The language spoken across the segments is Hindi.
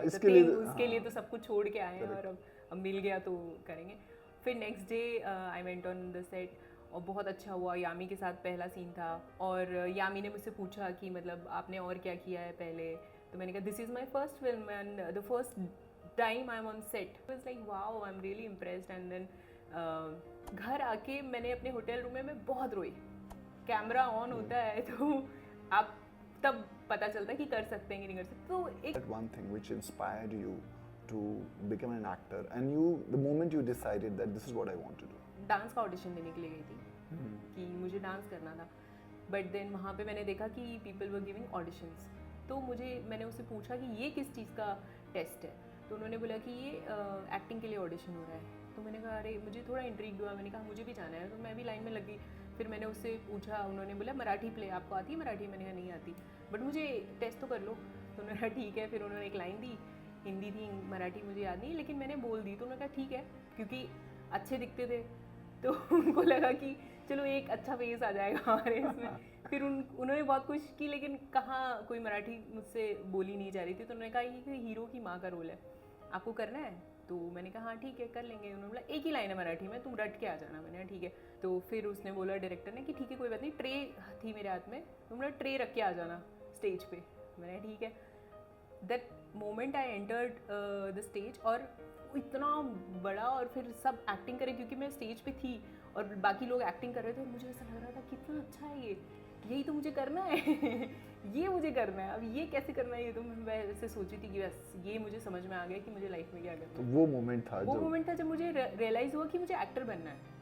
इसके लिए उसके लिए तो सब कुछ छोड़ के आए हैं और अब मिल गया तो करेंगे। फिर next day I went on the set और बहुत अच्छा हुआ। यामी के साथ पहला सीन था और यामी ने मुझसे पूछा कि मतलब आपने और क्या किया है पहले, तो मैंने कहा this is my first film and the first time I am on set. It was like wow, I am really impressed. And then घर आके मैंने अपने होटल रूम में मैं बहुत रोई। कैमरा ऑन होता है तो आप तब पता चलता है कि कर सकते हैं कि नहीं कर सकते। तो एक that one thing which inspired you to become an actor and the moment you decided that this is what I want to do. Dance का ऑडिशन देने के लिए गई थी कि मुझे डांस करना था, बट देन वहाँ पे मैंने देखा कि पीपल वर गिविंग ऑडिशंस। तो मैंने उससे पूछा कि ये किस चीज़ का टेस्ट है, तो उन्होंने बोला कि ये एक्टिंग के लिए ऑडिशन हो रहा है। तो मैंने कहा अरे मुझे थोड़ा इंट्रीग हुआ, मैंने कहा मुझे भी जाना है, तो मैं भी लाइन में लग गई। फिर मैंने उससे पूछा, उन्होंने बोला मराठी प्ले आपको आती है मराठी? मैंने कहा नहीं आती, बट मुझे टेस्ट तो कर लो। तो उन्होंने कहा ठीक है। फिर उन्होंने एक लाइन दी, हिंदी थी, मराठी मुझे याद नहीं, लेकिन मैंने बोल दी। तो उन्होंने कहा ठीक है, क्योंकि अच्छे दिखते थे तो उनको लगा कि चलो एक अच्छा फेस आ जाएगा हमारे इसमें। फिर उन्होंने बहुत कोशिश की, लेकिन कहाँ कोई मराठी मुझसे बोली नहीं जा रही थी। तो उन्होंने कहा ये हीरो की माँ का रोल है, आपको करना है? तो मैंने कहा हाँ ठीक है कर लेंगे। उन्होंने बोला एक ही लाइन है मराठी में, तुम रट के आ जाना। मैंने कहा ठीक है। तो फिर उसने बोला डायरेक्टर ने कि ठीक है कोई बात नहीं, ट्रे थी मेरे हाथ में, तुम ना ट्रे रख के आ जाना स्टेज पे। मैंने कहा ठीक है। That moment I entered the stage और इतना बड़ा, और फिर सब एक्टिंग करे क्योंकि मैं स्टेज पे थी और बाकी लोग एक्टिंग कर रहे थे और मुझे ऐसा लग रहा था कितना अच्छा है ये, यही तो मुझे करना है ये मुझे करना है। अब ये कैसे करना है, ये तो मैं ऐसे सोची थी कि बस ये मुझे समझ में आ गया कि मुझे लाइफ में क्या करना है। तो वो मोमेंट था वो मोमेंट था जब मुझे रियलाइज़ हुआ कि मुझे एक्टर बनना है।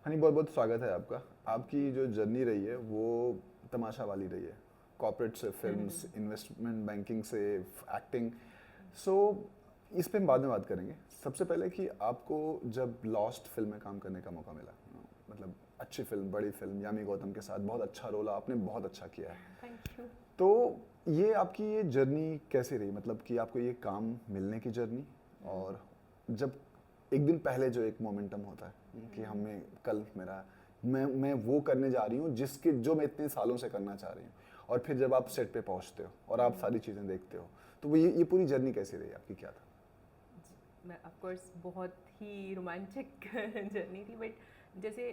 हनी बहुत बहुत स्वागत है आपका। आपकी जो जर्नी रही है वो तमाशा वाली रही है, कॉर्पोरेट से फिल्म्स, इन्वेस्टमेंट बैंकिंग से एक्टिंग। सो इस पे हम बाद में बात करेंगे। सबसे पहले कि आपको जब लॉस्ट फिल्म में काम करने का मौका मिला, मतलब अच्छी फिल्म, बड़ी फिल्म, यामी गौतम के साथ बहुत अच्छा रोल, आपने बहुत अच्छा किया है। Thank you. तो ये आपकी ये जर्नी कैसे रही, मतलब कि आपको ये काम मिलने की जर्नी, और जब एक दिन पहले जो एक मोमेंटम होता है कि हमें कल मैं वो करने जा रही हूँ जो मैं इतने सालों से करना चाह रही हूँ, और फिर जब आप सेट पे पहुँचते हो और आप सारी चीज़ें देखते हो, तो वो ये पूरी जर्नी कैसी रही आपकी, क्या था? मैं ऑफ कोर्स बहुत ही रोमांचक जर्नी थी, बट जैसे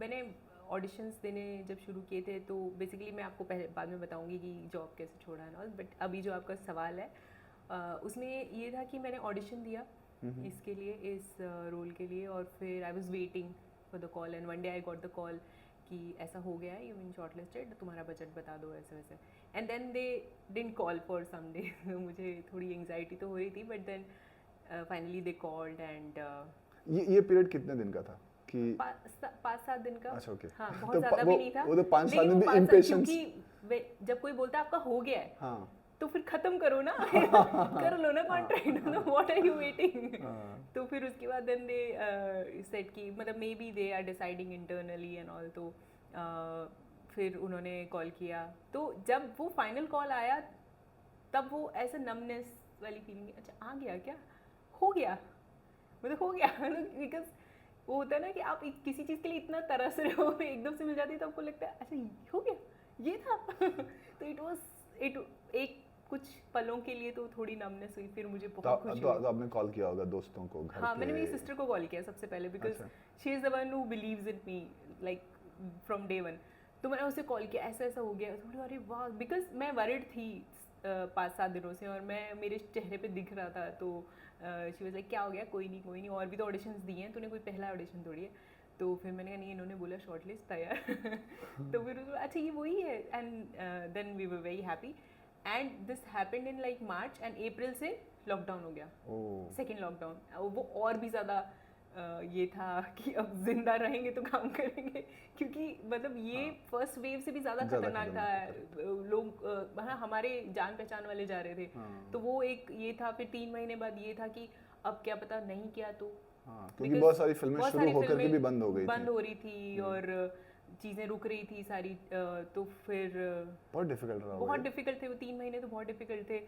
मैंने ऑडिशंस देने जब शुरू किए थे तो बेसिकली मैं आपको पहले बाद में बताऊंगी कि जॉब कैसे छोड़ा है ना, बट अभी जो आपका सवाल है उसमें ये था कि मैंने ऑडिशन दिया इसके लिए, इस रोल के लिए, और फिर I was waiting for the call and one day I got the call कि ऐसा हो गया है, यू बीन शॉर्टलिस्टेड, तुम्हारा बजट बता दो, ऐसे वैसे। And then they didn't call for some day. मुझे थोड़ी एंग्जाइटी तो हो रही थी, but then finally they called and ये पीरियड कितने दिन का था कि 5-7 दिन का? अच्छा, ओके। हाँ, बहुत तो ज़्यादा भी नहीं था। वो तो 5-7 लेकिन दिन वो भी 5 impatience। क्योंकि जब कोई बोलता है आपका हो गया है, हाँ तो फिर खत्म करो ना कर लो ना contract, what are you waiting. तो फिर उसके बाद देन दे सेट की, मतलब may be they are deciding internally and all. तो फिर उन्होंने कॉल किया, तो जब वो फाइनल कॉल आया तब वो ऐसा नमनेस वाली फीलिंग, अच्छा आ गया क्या, हो गया, मतलब हो गया। बिकॉज वो होता है ना कि आप किसी चीज़ के लिए इतना तरस रहे हो, एकदम से मिल जाती है तो आपको लगता है अच्छा हो गया, ये था। तो इट एक कुछ पलों के लिए तो थोड़ी नमनेस हुई, फिर मुझे बहुत खुशी हुई। तो आपने कॉल किया होगा दोस्तों को, घर हाँ, पे? मैंने मेरी सिस्टर को कॉल किया सबसे पहले, because she is the one who believes in me like from day one. तो मैंने उसे कॉल किया, ऐसा ऐसा हो गया। तो बोली अरे वाह, बिकॉज मैं वरिड थी 5-7 दिनों से और मैं मेरे चेहरे पे दिख रहा था। तो शी वाज लाइक क्या हो गया, कोई नहीं, और भी तो ऑडिशंस दिए हैं, तूने कोई पहला ऑडिशन थोड़ी है। तो फिर मैंने कहा नहीं, इन्होंने बोला शॉर्ट लिस्ट था यार। तो फिर अच्छा ये वही है, and then we were very happy. And this happened in like March, and April से लॉकडाउन हो गया, सेकेंड लॉकडाउन। वो और भी ज़्यादा ये था कि अब जिंदा रहेंगे तो काम करेंगे, क्योंकि मतलब ये फर्स्ट वेव से भी ज़्यादा खतरनाक था। लोग हाँ, हमारे जान पहचान वाले जा रहे थे, तो वो एक ये था। फिर 3 महीने बाद ये था कि अब क्या पता नहीं किया तो, क्योंकि बहुत सारी फिल्में शुरू होकर के भी बंद हो रही थी और चीज़ें रुक रही थी सारी। तो फिर बहुत डिफिकल्ट रहा, बहुत डिफिकल्ट थे वो 3 महीने, तो बहुत डिफिकल्ट थे।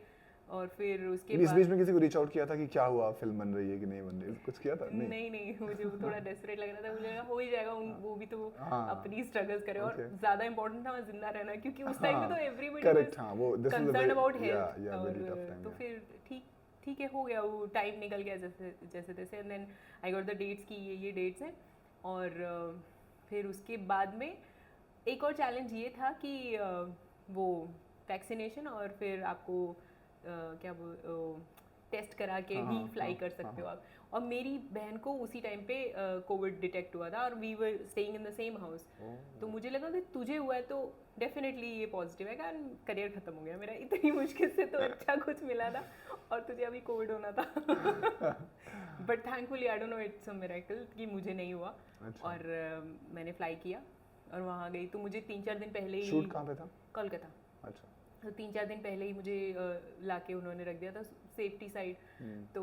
और फिर उसके बीच बाद बीच में किसी को रीच आउट किया था कि क्या हुआ, फिल्म बन रही है कि नहीं बन रही है, कुछ किया था? नहीं मुझे वो थोड़ा डेस्परेट लग रहा था, मुझे लगा हो ही जाएगा, वो भी तो हाँ, अपनी स्ट्रगल्स करे, और okay. ज्यादा इंपॉर्टेंट था जिंदा रहना, क्योंकि उस टाइम पे तो एवरीबॉडी करेक्ट, हाँ वो concern about health, very tough time. तो फिर ठीक है, हो गया, वो टाइम निकल गया जैसे तैसे, and then I got the dates की ये डेट्स हैं। और फिर उसके बाद में एक और चैलेंज ये था कि वो वैक्सीनेशन, और फिर आपको क्या टेस्ट करा के ही फ्लाई कर सकते हो आप। और मेरी बहन को उसी टाइम पे कोविड डिटेक्ट हुआ था, और we were staying in the same house. तो मुझे लगा कि तुझे हुआ है तो डेफिनेटली ये पॉजिटिव है, कारण करियर खत्म हो गया मेरा, इतनी मुश्किल से तो अच्छा कुछ मिला था, और तुझे अभी कोविड होना था। But thankfully I don't know, it's a miracle कि मुझे नहीं हुआ। और मैंने फ्लाई किया और वहाँ गई, तो मुझे 3-4 दिन पहले ही। शूट कहाँ पे था? कोलकाता। अच्छा। तो 3-4 दिन पहले ही मुझे लाके उन्होंने रख दिया था सेफ्टी साइड, तो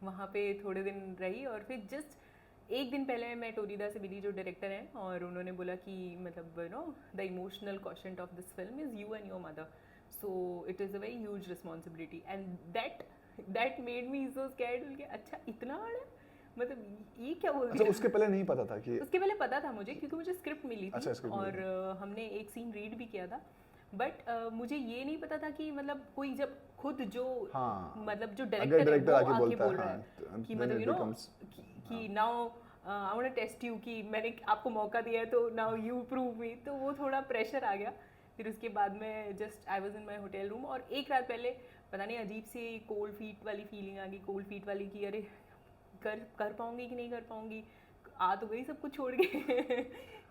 वहाँ पे थोड़े दिन रही, और फिर जस्ट एक दिन पहले मैं टोरीदा से मिली, जो डायरेक्टर हैं, और उन्होंने बोला कि मतलब no, the emotional question of this film is you and your mother, so it is a very huge responsibility, and that made me so scared. अच्छा इतना बड़ा, मतलब ये क्या बोल अच्छा, उसके पहले नहीं पता था कि? उसके पहले पता था मुझे, क्योंकि मुझे स्क्रिप्ट मिली थी। अच्छा, और हमने एक सीन रीड भी किया था, बट मुझे ये नहीं पता था कि मतलब कोई जब खुद जो मतलब जो डायरेक्टर है वो आके बोल रहा है कि मतलब यू नो कि now I want to test you, कि मैंने आपको मौका दिया है तो नाउ यू प्रूव मी, तो वो थोड़ा प्रेशर आ गया। फिर उसके बाद में just I was in my hotel room, और एक रात पहले पता नहीं अजीब सी कोल्ड फीट वाली फीलिंग आ गई, कोल्ड फीट वाली, कि अरे कर पाऊंगी कि नहीं कर पाऊंगी, आ तो गई सब कुछ छोड़ के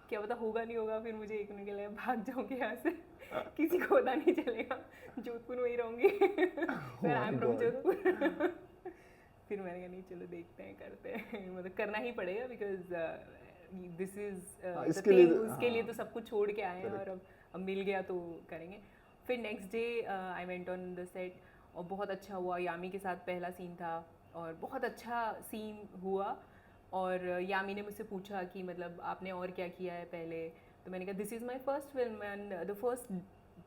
क्या पता होगा नहीं होगा। फिर मुझे एक मिनट के लिए भाग जाऊंगी यहाँ से, किसी को पता नहीं चलेगा, जोधपुर में ही रहूंगी। फिर आई एम फ्रॉम जोधपुर। फिर मैंने कहा नहीं चलो देखते हैं, करते हैं, मतलब करना ही पड़ेगा, बिकॉज दिस इज उसके लिए तो सब कुछ छोड़ के आए हैं, और अब मिल गया तो करेंगे। फिर next day I went on the set, और बहुत अच्छा हुआ, यामी के साथ पहला सीन था, और बहुत अच्छा सीन हुआ। और यामी ने मुझसे पूछा कि मतलब आपने और क्या किया है पहले, तो मैंने कहा this is my first film and the first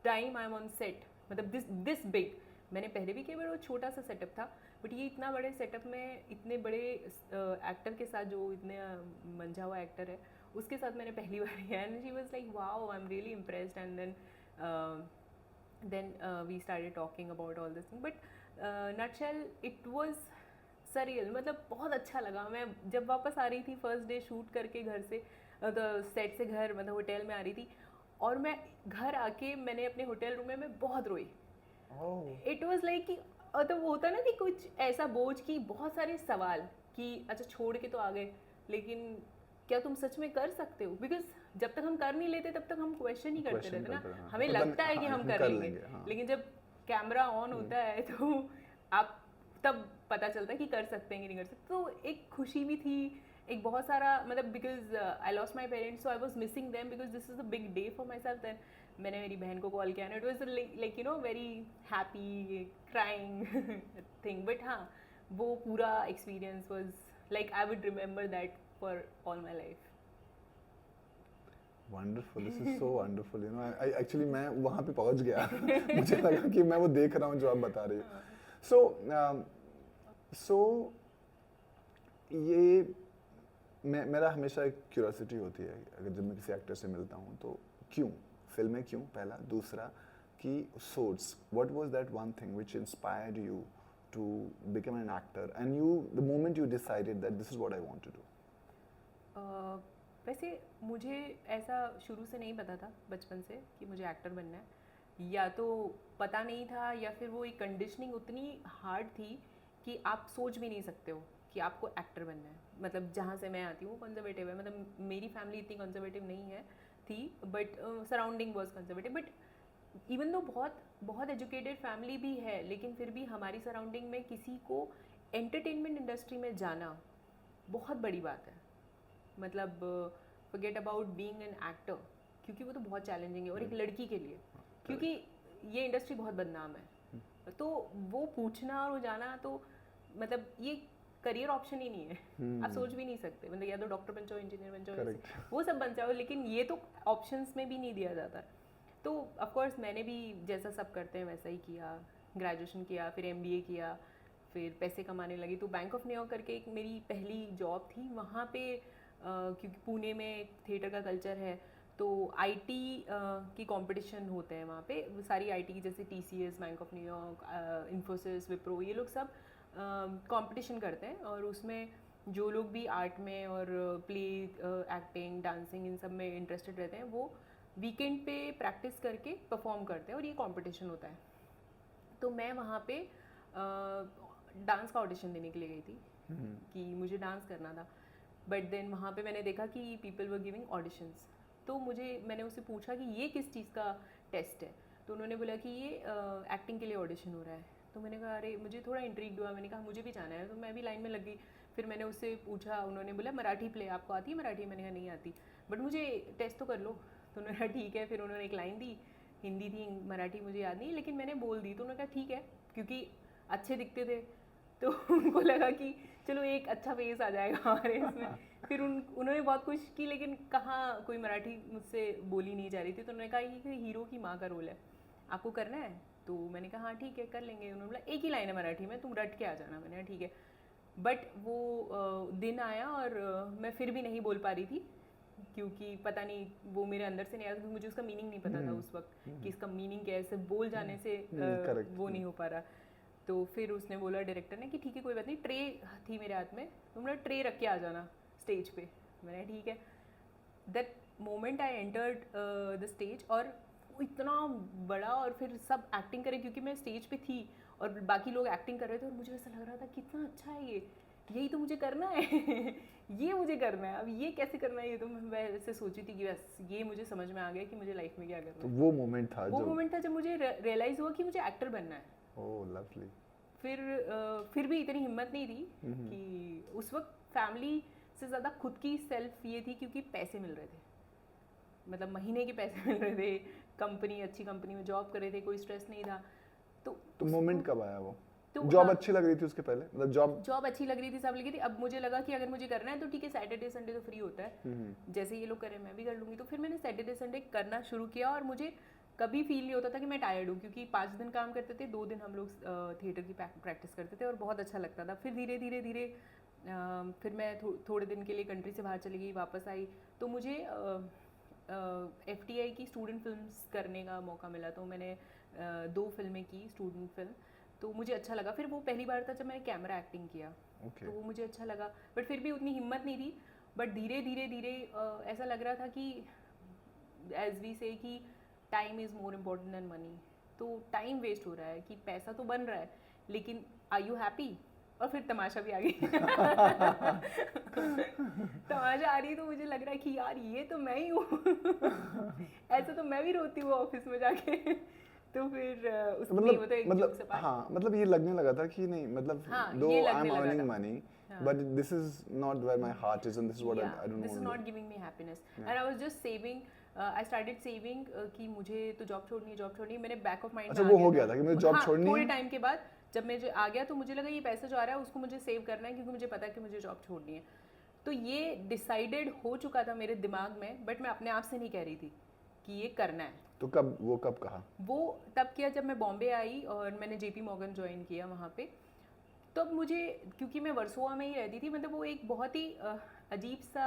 time I am on set, मतलब दिस बिग। मैंने पहले भी किया, बट वो छोटा सा सेटअप था, बट ये इतना बड़े सेटअप में इतने बड़े एक्टर के साथ, जो इतने मंझा हुआ एक्टर है, उसके साथ मैंने पहली बार किया, and she was like wow, I am really impressed, and then we started talking about all this thing, but nutshell it was surreal, मतलब बहुत अच्छा लगा। मैं जब वापस आ रही थी फर्स्ट डे शूट करके घर से, सेट से घर, मतलब होटल में आ रही थी, और मैं घर आके मैंने अपने होटल रूम में मैं बहुत रोई। इट वाज लाइक कि तो वो होता ना कि कुछ ऐसा बोझ की बहुत सारे सवाल कि अच्छा छोड़ के तो आ गए, लेकिन क्या तुम सच में कर सकते हो, बिकॉज जब तक हम कर नहीं लेते तब तक हम क्वेश्चन ही करते रहते ना, हमें लगता है कि हम कर लेंगे, लेकिन जब कैमरा ऑन होता है तो आप तब पता चलता है कि कर सकते हैं कि नहीं कर सकते। तो एक खुशी भी थी, एक बहुत सारा, मतलब because I lost my parents, so I was missing them, because this is a big day for myself. Then मैंने मेरी बहन को कॉल किया, and it was like you know very happy crying thing, but हाँ वो पूरा experience was like I would remember that for all my life. Wonderful, this is so wonderful, you know, I actually मैं वहाँ पे पहुँच गया मुझे लगा कि मैं वो देख रहा हूँ जो आप बता रही हो। So ये मेरा हमेशा एक क्यूरियोसिटी होती है, अगर जब मैं किसी एक्टर से मिलता हूँ तो क्यों फिल्में, क्यों, पहला, दूसरा कि source, what was that one thing which inspired you to become an actor, and the moment you decided that this is what I want to do? वैसे मुझे ऐसा शुरू से नहीं पता था बचपन से कि मुझे एक्टर बनना है, या तो पता नहीं था, या फिर वो एक कंडीशनिंग उतनी हार्ड थी कि आप सोच भी नहीं सकते हो कि आपको एक्टर बनना है। मतलब जहाँ से मैं आती हूँ कंजर्वेटिव है, मतलब मेरी फैमिली इतनी कंजर्वेटिव नहीं है थी, but surrounding was conservative, but even though बहुत एजुकेटेड फैमिली भी है, लेकिन फिर भी हमारी सराउंडिंग में किसी को एंटरटेनमेंट इंडस्ट्री में जाना बहुत बड़ी बात है। मतलब forget about being an actor, क्योंकि वो तो बहुत चैलेंजिंग है, और एक लड़की के लिए, क्योंकि ये इंडस्ट्री बहुत बदनाम है, तो वो पूछना और वो जाना, तो मतलब ये करियर ऑप्शन ही नहीं है। आप सोच भी नहीं सकते, मतलब या तो डॉक्टर बन जाओ, इंजीनियर बन जाओ, वो सब बन जाओ, लेकिन ये तो ऑप्शंस में भी नहीं दिया जाता। तो ऑफ कोर्स मैंने भी जैसा सब करते हैं वैसा ही किया, ग्रेजुएशन किया, फिर MBA किया, फिर पैसे कमाने लगी। तो बैंक ऑफ न्यूयॉर्क करके एक मेरी पहली जॉब थी वहाँ पे, क्योंकि पुणे में थिएटर का कल्चर है तो IT की कंपटीशन होते हैं वहाँ पे। वो सारी IT जैसे TCS, bank of New York, Infosys, Wipro, ये लोग सब कंपटीशन करते हैं। और उसमें जो लोग भी आर्ट में और प्ले, एक्टिंग, डांसिंग, इन सब में इंटरेस्टेड रहते हैं वो वीकेंड पे प्रैक्टिस करके परफॉर्म करते हैं और ये कंपटीशन होता है। तो मैं वहाँ पे डांस का ऑडिशन देने के लिए गई थी कि मुझे डांस करना था। बट देन वहाँ पे मैंने देखा कि पीपल वर गिविंग ऑडिशंस। तो मैंने उससे पूछा कि ये किस चीज़ का टेस्ट है। तो उन्होंने बोला कि ये एक्टिंग के लिए ऑडिशन हो रहा है। तो मैंने कहा अरे, मुझे थोड़ा इंट्रिग्ड हुआ। मैंने कहा मुझे भी जाना है। तो मैं भी लाइन में लग गई। फिर मैंने उससे पूछा, उन्होंने बोला मराठी प्ले आपको आती है मराठी? मैंने कहा नहीं आती, बट मुझे टेस्ट तो कर लो। तो उन्होंने कहा ठीक है। फिर उन्होंने एक लाइन दी, हिंदी थी, मराठी मुझे याद नहीं, लेकिन मैंने बोल दी। तो उन्होंने कहा ठीक है, क्योंकि अच्छे दिखते थे तो उनको लगा कि चलो एक अच्छा फेस आ जाएगा हमारे इसमें। फिर उन्होंने बहुत कोशिश की, लेकिन कहाँ कोई मराठी मुझसे बोली नहीं जा रही थी। तो उन्होंने कहा ये हीरो की माँ का रोल है, आपको करना है? तो मैंने कहा हाँ ठीक है, कर लेंगे। उन्होंने बोला एक ही लाइन है मराठी में, तुम रट के आ जाना। मैंने कहा ठीक है। बट वो दिन आया और मैं फिर भी नहीं बोल पा रही थी, क्योंकि पता नहीं वो मेरे अंदर से नहीं आया, क्योंकि मुझे उसका मीनिंग नहीं पता था उस वक्त कि इसका मीनिंग क्या है। सिर्फ बोल जाने से वो नहीं हो पा रहा। तो फिर उसने बोला, डायरेक्टर ने, कि ठीक है कोई बात नहीं, ट्रे थी मेरे हाथ में, तो बोला ट्रे रख के आ जाना स्टेज पे। मैंने ठीक है। That moment I entered the stage, और वो इतना बड़ा, और फिर सब एक्टिंग करे क्योंकि मैं स्टेज पे थी और बाकी लोग एक्टिंग कर रहे थे, और मुझे ऐसा लग रहा था कितना अच्छा है ये, यही तो मुझे करना है ये मुझे करना है। अब ये कैसे करना है, ये तो मैं ऐसे सोची थी कि बस ये मुझे समझ में आ गया कि मुझे लाइफ में क्या करना है। तो वो मोमेंट था जब मुझे रियलाइज़ हुआ कि मुझे एक्टर बनना है। ओह लवली। फिर भी इतनी हिम्मत नहीं थी कि उस वक्त फैमिली से ज़्यादा खुद की सेल्फ ये थी, क्योंकि पैसे मिल रहे थे, मतलब महीने के पैसे मिल रहे थे, कंपनी, अच्छी कंपनी में जॉब कर रहे थे, कोई स्ट्रेस नहीं था। तो मोमेंट कब आया वो? तो जॉब अच्छी लग रही थी उसके पहले, मतलब जॉब अच्छी लग रही थी, सब लगी थी। अब मुझे लगा कि अगर मुझे करना है तो ठीक है, सैटरडे संडे तो फ्री होता है, जैसे ये लोग करें मैं भी कर लूँगी। तो फिर मैंने सैटरडे संडे करना शुरू किया, और मुझे कभी फील नहीं होता था कि मैं टायर्ड हूँ, क्योंकि 5 दिन काम करते थे, 2 दिन हम लोग थिएटर की प्रैक्टिस करते थे, और बहुत अच्छा लगता था। फिर धीरे धीरे फिर मैं थोड़े दिन के लिए कंट्री से बाहर चली गई, वापस आई, तो मुझे FTI की स्टूडेंट फिल्म्स करने का मौका मिला। तो मैंने 2 फिल्में की, स्टूडेंट फिल्म, तो मुझे अच्छा लगा। फिर वो पहली बार था जब मैंने कैमरा एक्टिंग किया, तो वो मुझे अच्छा लगा, बट फिर भी उतनी हिम्मत नहीं थी। बट धीरे धीरे ऐसा लग रहा था कि एज वी से कि time is more important than money. तो टाइम वेस्ट हो रहा है, कि पैसा तो बन रहा है, लेकिन आर यू हैप्पी? और फिर तमाशा भी आ गई तमाशा आ रही, तो मुझे लग रहा है कि यार ये तो मैं ही हूँ ऐसा तो मैं भी रोती हूँ ऑफिस में जाके तो फिर मतलब हाँ, मतलब ये लगने लगा था कि नहीं, मतलब दो I am earning money, but this is not where my heart is, and this is what I don't this is not giving me happiness, and I was just saving. I started saving कि मुझे तो जॉब छोड़नी है, मैंने बैक ऑफ माइंड। अच्छा, वो हो गया था कि मुझे जॉब छोड़नी है। थोड़े टाइम के बाद जब मैं आ गया, तो मुझे लगा ये पैसा जो आ रहा है उसको मुझे सेव करना है, क्योंकि मुझे पता है कि मुझे जॉब छोड़नी है। तो ये डिसाइडेड हो चुका था मेरे दिमाग में, बट मैं अपने आप से नहीं कह रही थी कि ये करना है। तो कब कहा? वो तब किया जब मैं बॉम्बे आई और मैंने JP Morgan ज्वाइन किया वहाँ पे। तब मुझे, क्योंकि मैं वर्सोवा में ही रहती थी, मतलब वो एक बहुत ही अजीब सा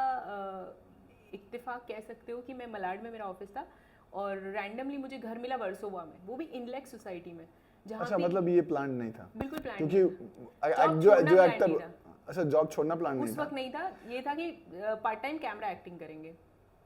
इत्तेफाक कह सकते हो कि मैं मलाड में मेरा ऑफिस था, और रैंडमली मुझे घर मिला वर्सोवा में, वो भी इनलेक्स सोसाइटी में, जहाँ अच्छा, मतलब ये प्लान नहीं था? बिल्कुल प्लान, क्योंकि जो एक्टर, अच्छा जॉब छोड़ना प्लान नहीं था उस वक्त नहीं था। ये था कि पार्ट टाइम कैमरा एक्टिंग करेंगे,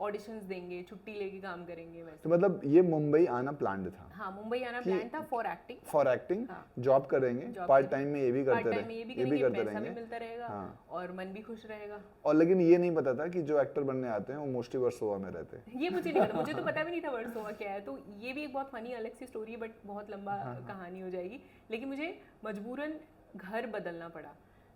ऑडिशंस देंगे, छुट्टी लेके काम करेंगे वैसे। तो मतलब ये मुंबई आना प्लान्ड था? हाँ, मुंबई आना प्लान था फॉर एक्टिंग। जॉब करेंगे, पार्ट टाइम में ये भी करते रहेंगे, ये भी करते रहेंगे, भी मिलता रहेगा, और मन भी खुश रहेगा। और लेकिन ये नहीं पता था कि जो एक्टर बनने आते हैं वो मोस्टली वर्सोवा में रहते हैं। ये मुझे नहीं पता, मुझे तो पता भी नहीं था वर्सोवा क्या है। तो ये भी एक बहुत फनी अलग सी स्टोरी है, बट बहुत लंबा कहानी हो जाएगी। लेकिन मुझे मजबूरन घर बदलना पड़ा,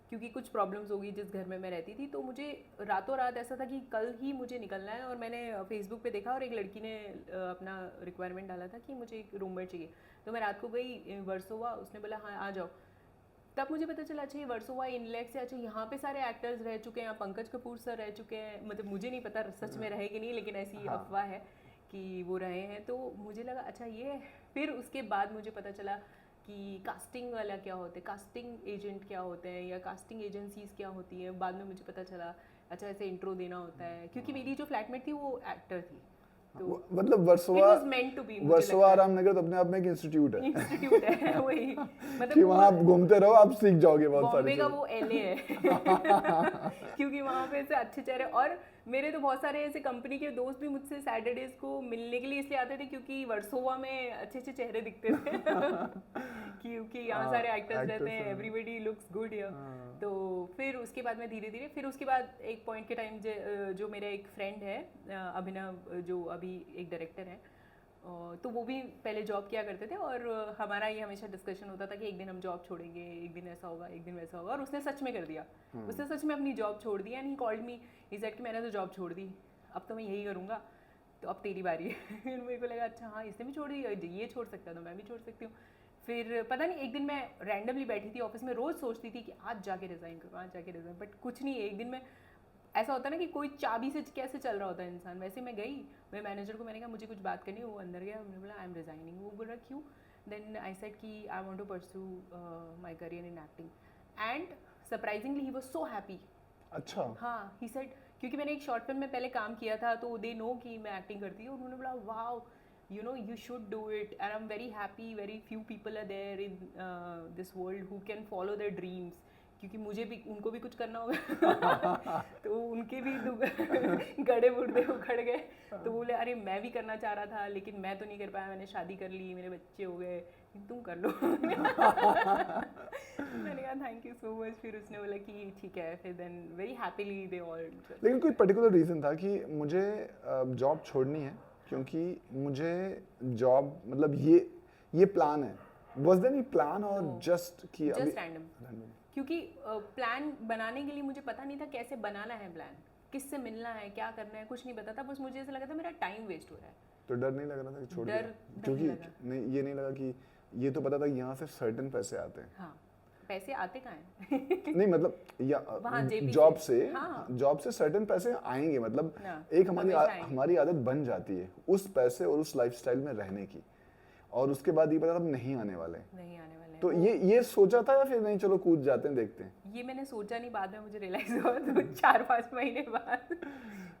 क्योंकि कुछ प्रॉब्लम्स हो गई जिस घर में मैं रहती थी। तो मुझे रातों रात ऐसा था कि कल ही मुझे निकलना है, और मैंने फेसबुक पे देखा और एक लड़की ने अपना रिक्वायरमेंट डाला था कि मुझे एक रूममेट चाहिए। तो मैं रात को गई वर्सोवा, उसने बोला हाँ आ जाओ। तब मुझे पता चला अच्छा ये वर्सोवा इनलेक्स है, अच्छा यहाँ पे सारे एक्टर्स रह चुके हैं, यहाँ पंकज कपूर सर रह चुके हैं, मतलब मुझे नहीं पता सच में रहे कि नहीं, लेकिन ऐसी अफवाह है कि वो रहे हैं। तो मुझे लगा अच्छा ये। फिर उसके बाद मुझे पता चला कि कास्टिंग वाला क्या होता है, कास्टिंग एजेंट क्या होते हैं, या कास्टिंग एजेंसीज क्या होती हैं। बाद में मुझे पता चला अच्छा ऐसे इंट्रो देना होता है, क्योंकि मेरी जो फ्लैटमेट थी वो एक्टर थी, तो मतलब it Versova was meant to be, मुझे वर्सोवा लगता है रामनगर तो अपने आप में एक इंस्टीट्यूट है इंस्टीट्यूट है वही, मतलब कि वो वहाँ आप घूमते रहो, आप सीख जाओगे बहुत सारी बॉम्बे का चीजें। वो एलए है क्योंकि वहाँ पे ऐसे अच्छे चेहरे, और मेरे तो बहुत सारे ऐसे कंपनी के दोस्त भी मुझसे सैटरडेज को मिलने के लिए इसलिए आते थे क्योंकि वर्सोवा में अच्छे अच्छे चेहरे दिखते थे क्योंकि यहाँ सारे एक्टर्स रहते हैं, एवरीबडी लुक्स गुड हियर। तो फिर उसके बाद मैं धीरे धीरे, फिर उसके बाद एक पॉइंट के टाइम जो मेरा एक फ्रेंड है अभिनव, जो अभी एक डायरेक्टर है, तो वो भी पहले जॉब किया करते थे, और हमारा ये हमेशा डिस्कशन होता था कि एक दिन हम जॉब छोड़ेंगे, एक दिन ऐसा होगा, एक दिन वैसा होगा, और उसने सच में कर दिया। उसने सच में अपनी जॉब छोड़ दी, and he called me, he said कि मैंने तो जॉब छोड़ दी, अब तो मैं यही करूँगा, तो अब तेरी बारी है फिर मेरे को लगा अच्छा हाँ इसने भी छोड़ दी, ये छोड़ सकता है तो मैं भी छोड़ सकती हूँ। फिर पता नहीं एक दिन मैं रैंडमली बैठी थी ऑफिस में, रोज़ सोचती थी कि आज जाके रिज़ाइन करूँ, आज जाके रिज़ाइन, बट कुछ नहीं, एक दिन में ऐसा होता है ना कि कोई चाबी से कैसे चल रहा होता है इंसान, वैसे मैं गई, मैं मैनेजर को मैंने कहा मुझे कुछ बात करनी है, वो अंदर गया, मैंने बोला आई एम रिजाइनिंग, वो बोल रहा क्यों, देन आई सेड कि I want to pursue my career in acting, and surprisingly he was so happy. अच्छा। हाँ, ही सेड, क्योंकि मैंने एक शॉर्ट फिल्म में पहले काम किया था, तो दे नो कि मैं एक्टिंग करती हूँ, उन्होंने बोला wow you know you should do it, and I am very happy, very few people are there in this world who can follow their dreams, क्योंकि मुझे भी, उनको भी कुछ करना होगा तो उनके भी गड़े मुर्दे उखड़ गए, तो बोले अरे मैं भी करना चाह रहा था लेकिन मैं तो नहीं कर पाया, मैंने शादी कर ली, मेरे बच्चे हो गए, तुम कर लो मैंने कहा थैंक यू सो मच। फिर उसने बोला कि ठीक है, फिर then very happily they all. लेकिन कोई पर्टिकुलर रीज़न था कि मुझे जॉब छोड़नी है, क्योंकि मुझे जॉब मतलब ये प्लान है, वाज देयर एनी प्लान और जस्ट कि अभी जस्ट रैंडम, क्योंकि प्लान बनाने के लिए मुझे पता नहीं था कैसे बनाना है प्लान, किससे मिलना है, क्या करना है, कुछ नहीं पता था, बस मुझे ऐसा लगा था मेरा टाइम वेस्ट हो रहा है। तो डर नहीं लग रहा था कि छोड़ डर दिया? क्योंकि नहीं, ये नहीं लगा कि ये तो पता था कि यहाँ से सर्टेन पैसे आते हैं। हाँ, पैसे आते कहाँ हैं नहीं मतलब या जॉब से, जॉब से सर्टेन पैसे आएंगे, मतलब एक हमारी आदत बन जाती है उस पैसे और उस लाइफस्टाइल में रहने की, और उसके बाद ये पता अब नहीं आने वाले। तो ये सोचा था या फिर नहीं चलो कूद जाते हैं देखते हैं? ये मैंने सोचा नहीं, बाद में मुझे रियलाइज हुआ तो 4-5 महीने बाद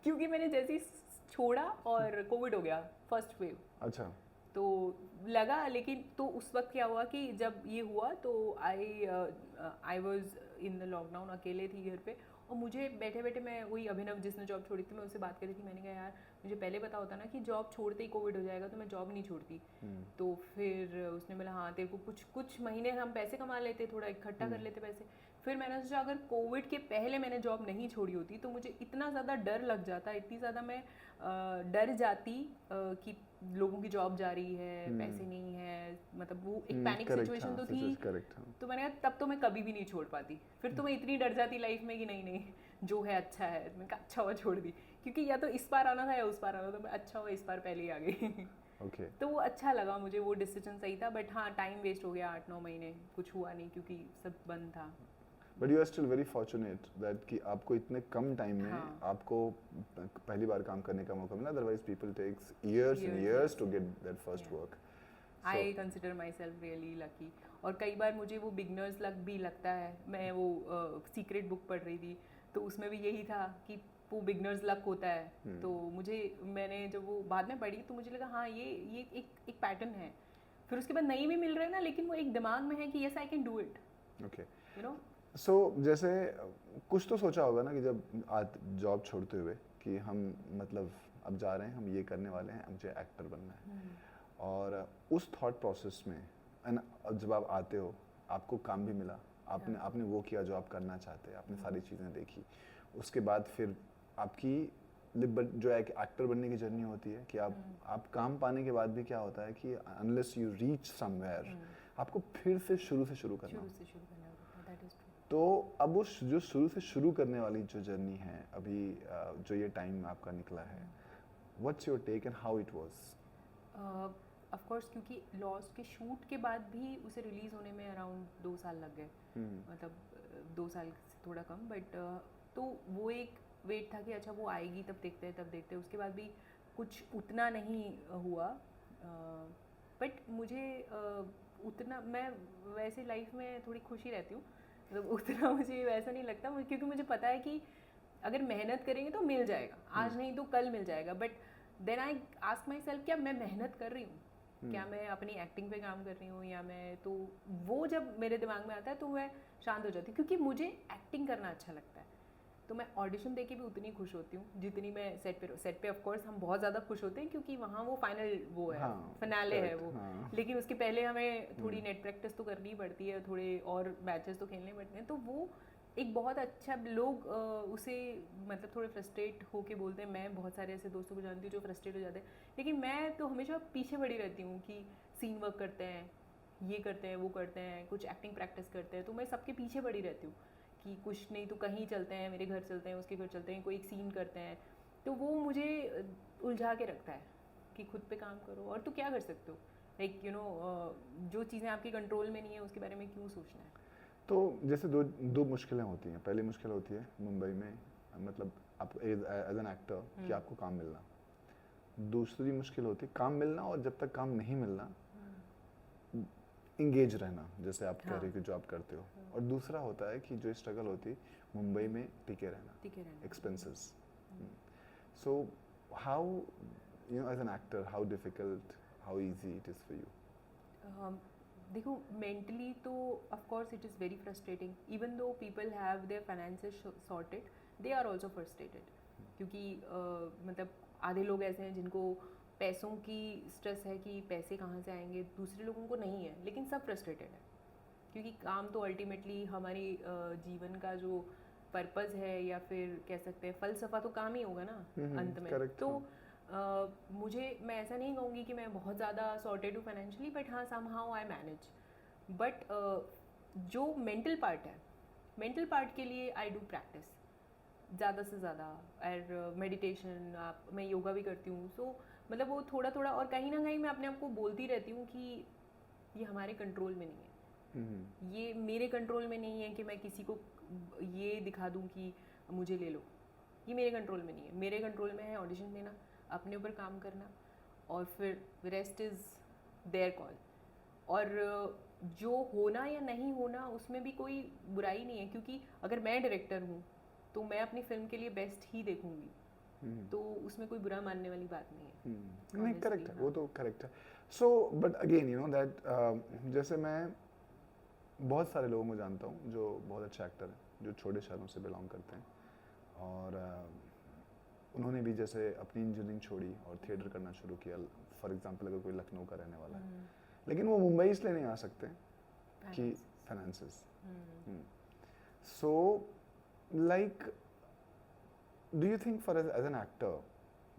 क्योंकि मैंने जैसे ही छोड़ा और कोविड हो गया, फर्स्ट वेव। अच्छा। तो लगा, लेकिन तो उस वक्त क्या हुआ कि जब ये हुआ तो I was in the lockdown, अकेले थी घर पे, और मुझे बैठे बैठे, मैं वही अभिनव जिसने जॉब छोड़ी थी, मैं उससे बात कर रही थी, मैंने कहा यार मुझे पहले पता होता ना कि जॉब छोड़ते ही कोविड हो जाएगा तो मैं जॉब नहीं छोड़ती। तो फिर उसने बोला हाँ तेरे को कुछ महीने हम पैसे कमा लेते, थोड़ा इकट्ठा कर लेते पैसे। फिर मैंने सोचा अगर कोविड के पहले मैंने जॉब नहीं छोड़ी होती तो मुझे इतना ज़्यादा डर लग जाता, इतनी ज़्यादा मैं डर जाती कि लोगों की जॉब जा रही है, पैसे नहीं है, मतलब वो एक पैनिक सिचुएशन तो थी। तो मैंने कहा तब तो मैं कभी भी नहीं छोड़ पाती, फिर तो मैं इतनी डर जाती लाइफ में कि नहीं जो है अच्छा है, मैंने कहा अच्छा हुआ छोड़ दी, क्योंकि या तो इस बार आना था या उस बार आना था, मैं अच्छा हुआ इस बार पहले ही आ गई Okay. तो वो अच्छा लगा मुझे, वो डिसीजन सही था, बट हाँ टाइम वेस्ट हो गया, 8-9 महीने कुछ हुआ नहीं क्योंकि सब बंद था। But you are still very fortunate that कि आपको इतने कम टाइम में आपको पहली बार काम करने का मौका मिला, otherwise people takes years and years to get their first work. I consider myself really lucky, और कई बार मुझे वो बिगनर्स लक भी लगता है। मैं वो सीक्रेट बुक पढ़ रही थी तो उसमें भी यही था कि वो बिगनर्स लक होता है। तो मैंने जब वो बाद में पढ़ी तो मुझे लगा हाँ ये एक पैटर्न है। फिर उसके बाद नहीं भी मिल रहा है ना, लेकिन वो एक दिमाग में है कि yes I can do it. Okay, you know. So जैसे कुछ तो सोचा होगा ना कि जब आज जॉब छोड़ते हुए कि हम मतलब अब जा रहे हैं, हम ये करने वाले हैं, मुझे एक्टर बनना है, और उस थॉट प्रोसेस में जब आप आते हो, आपको काम भी मिला, आपने वो किया जो आप करना चाहते हैं, आपने सारी चीज़ें देखी, उसके बाद फिर आपकी जो एक एक्टर बनने की जर्नी होती है कि आप काम पाने के बाद भी क्या होता है कि अनलेस यू रीच समवेयर आपको फिर से शुरू से शुरू करना होता है। That is true. तो अब वो जो शुरू से शुरू करने वाली जो जर्नी है, अभी जो ये टाइम आपका निकला है, what's your take and how it was? Of course क्योंकि लॉस्ट के शूट के बाद भी उसे रिलीज होने में अराउंड 2 साल लग गए, मतलब 2 साल से थोड़ा कम, बट तो वो एक वेट था कि अच्छा वो आएगी तब देखते हैं। उसके बाद भी कुछ उतना नहीं हुआ, बट मुझे उतना मैं वैसे लाइफ में थोड़ी खुशी रहती हूँ, मतलब उतना मुझे वैसा नहीं लगता, क्योंकि मुझे पता है कि अगर मेहनत करेंगे तो मिल जाएगा, आज नहीं तो कल मिल जाएगा. But then I ask myself, क्या मैं मेहनत कर रही हूँ, क्या मैं अपनी एक्टिंग पे काम कर रही हूँ, या मैं तो वो जब मेरे दिमाग में आता है तो मैं शांत हो जाती हूँ, क्योंकि मुझे एक्टिंग करना अच्छा लगता है. तो मैं ऑडिशन देके भी उतनी खुश होती हूँ जितनी मैं सेट पे ऑफ कोर्स हम बहुत ज़्यादा खुश होते हैं, क्योंकि वहाँ वो फाइनल वो है, फिनाले है वो. लेकिन उसके पहले हमें थोड़ी नेट प्रैक्टिस तो करनी पड़ती है, थोड़े और मैचेस तो खेलने पड़ते हैं. तो वो एक बहुत अच्छा, लोग उसे मतलब थोड़े फ्रस्ट्रेट होके बोलते हैं. मैं बहुत सारे ऐसे दोस्तों को जानती हूँ जो फ्रस्ट्रेट हो जाते हैं, लेकिन मैं तो हमेशा पीछे पड़ी रहती हूँ कि सीन वर्क करते हैं, ये करते हैं, वो करते हैं, कुछ एक्टिंग प्रैक्टिस करते हैं. तो मैं सबके पीछे पड़ी रहती हूँ कि कुछ नहीं तो कहीं चलते हैं, मेरे घर चलते हैं, उसके घर चलते हैं, कोई एक सीन करते हैं. तो वो मुझे उलझा के रखता है कि खुद पे काम करो, और तो क्या कर सकते हो, लाइक यू नो जो चीज़ें आपके कंट्रोल में नहीं है उसके बारे में क्यों सोचना है. तो जैसे दो मुश्किलें होती हैं. पहली मुश्किल होती है मुंबई में, मतलब आप एज एन एक्टर कि आपको काम मिलना. दूसरी मुश्किल होती है काम मिलना, और जब तक काम नहीं मिलना इंगेज रहना, जैसे आप कह रहे हो कि जो आप करते हो. और दूसरा होता है कि जो स्ट्रगल होती है मुंबई में टिके रहना, expenses. So how you know as an actor, how difficult, how easy it is for you? देखो मेंटली तो of course it is very frustrating, even though people have their finances sorted, they are also frustrated. क्योंकि मतलब आधे लोग ऐसे हैं जिनको पैसों की स्ट्रेस है कि पैसे कहाँ से आएंगे, दूसरे लोगों को नहीं है, लेकिन सब फ्रस्ट्रेटेड है. क्योंकि काम तो अल्टीमेटली हमारी जीवन का जो पर्पस है, या फिर कह सकते हैं फलसफा, तो काम ही होगा ना अंत में. तो मुझे, मैं ऐसा नहीं कहूँगी कि मैं बहुत ज़्यादा सॉर्टेड हूँ फाइनेंशियली, बट हाँ समहाउ आई मैनेज. बट जो मेंटल पार्ट है, मेंटल पार्ट के लिए आई डू प्रैक्टिस ज़्यादा से ज़्यादा, और मेडिटेशन, मैं योगा भी करती हूँ. सो मतलब वो थोड़ा थोड़ा, और कहीं ना कहीं मैं अपने आप को बोलती रहती हूँ कि ये हमारे कंट्रोल में नहीं है, ये मेरे कंट्रोल में नहीं है कि मैं किसी को ये दिखा दूँ कि मुझे ले लो. ये मेरे कंट्रोल में नहीं है. मेरे कंट्रोल में है ऑडिशन देना, अपने ऊपर काम करना, और फिर रेस्ट इज़ देयर कॉल. और जो होना या नहीं होना उसमें भी कोई बुराई नहीं है, क्योंकि अगर मैं डायरेक्टर हूँ तो मैं अपनी फिल्म के लिए बेस्ट ही देखूंगी. तो उसमें कोई बुरा मानने वाली बात नहीं है. नहीं, करेक्ट है, वो तो करेक्ट है. So but again you know that, जैसे मैं बहुत सारे लोगों को जानता हूँ जो बहुत अच्छे एक्टर हैं, जो छोटे शहरों से बिलोंग करते हैं, और उन्होंने भी जैसे अपनी इंजीनियरिंग छोड़ी और थिएटर करना शुरू किया. फॉर एग्जांपल अगर कोई लखनऊ का रहने वाला है, लेकिन वो मुंबई इसलिए नहीं आ सकते कि finances. So like do you think for as an actor,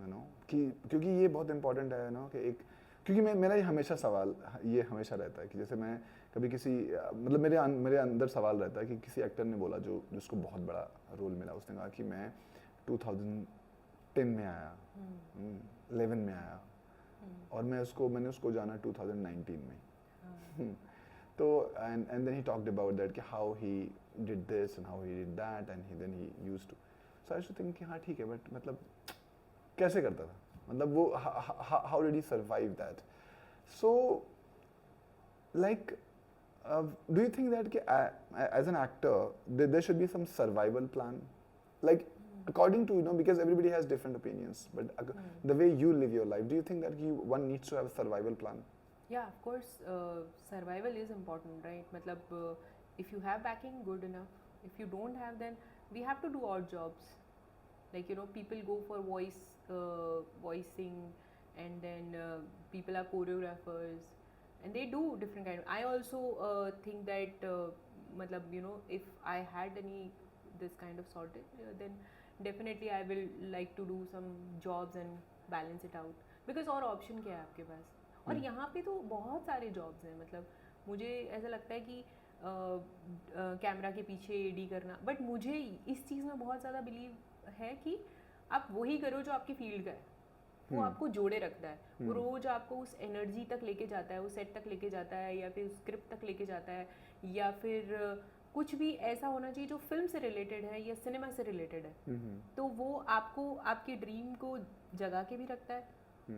you know, कि क्योंकि ये बहुत इंपॉर्टेंट है ना, कि एक, क्योंकि मेरा ये हमेशा सवाल ये हमेशा रहता है कि जैसे मैं कभी किसी, मतलब मेरे अंदर सवाल रहता है कि किसी एक्टर ने बोला जो जिसको बहुत बड़ा रोल मिला, उसने कहा कि मैं 2010 में आया, 11 में आया, और मैंने उसको जाना 2019 में. तो and then he talked about that कि how he did this and how he did that and then he used to. So I should think कि हाँ ठीक है, बट मतलब कैसे करता था, मतलब वो how did he survive that. So like do you think that as an actor there should be some survival plan, like according to, you know, because everybody has different opinions, but the way you live your life, do you think that one needs to have a survival plan? Yeah, of course, survival is important, right? Matlab, if you have backing, good enough. If you don't have, then we have to do odd jobs. Like, you know, people go for voicing, and then people are choreographers, and they do different kind of. I also think that matlab, you know, if I had any this kind of sorted, then definitely I will like to do some jobs and balance it out, because और option क्या है आपके पास. और यहाँ पे तो बहुत सारे jobs हैं. मतलब मुझे ऐसा लगता है कि कैमरा के पीछे AD करना, बट मुझे इस चीज़ में बहुत ज़्यादा बिलीव है कि आप वही करो जो आपकी फील्ड का है. वो आपको जोड़े रखता है, वो रोज आपको उस एनर्जी तक लेके जाता है, उस सेट तक लेके जाता है, या फिर उस स्क्रिप्ट तक लेके जाता है, या फिर कुछ भी ऐसा होना चाहिए जो फिल्म से रिलेटेड है या सिनेमा से रिलेटेड है. तो वो आपको आपके ड्रीम को जगा के भी रखता है.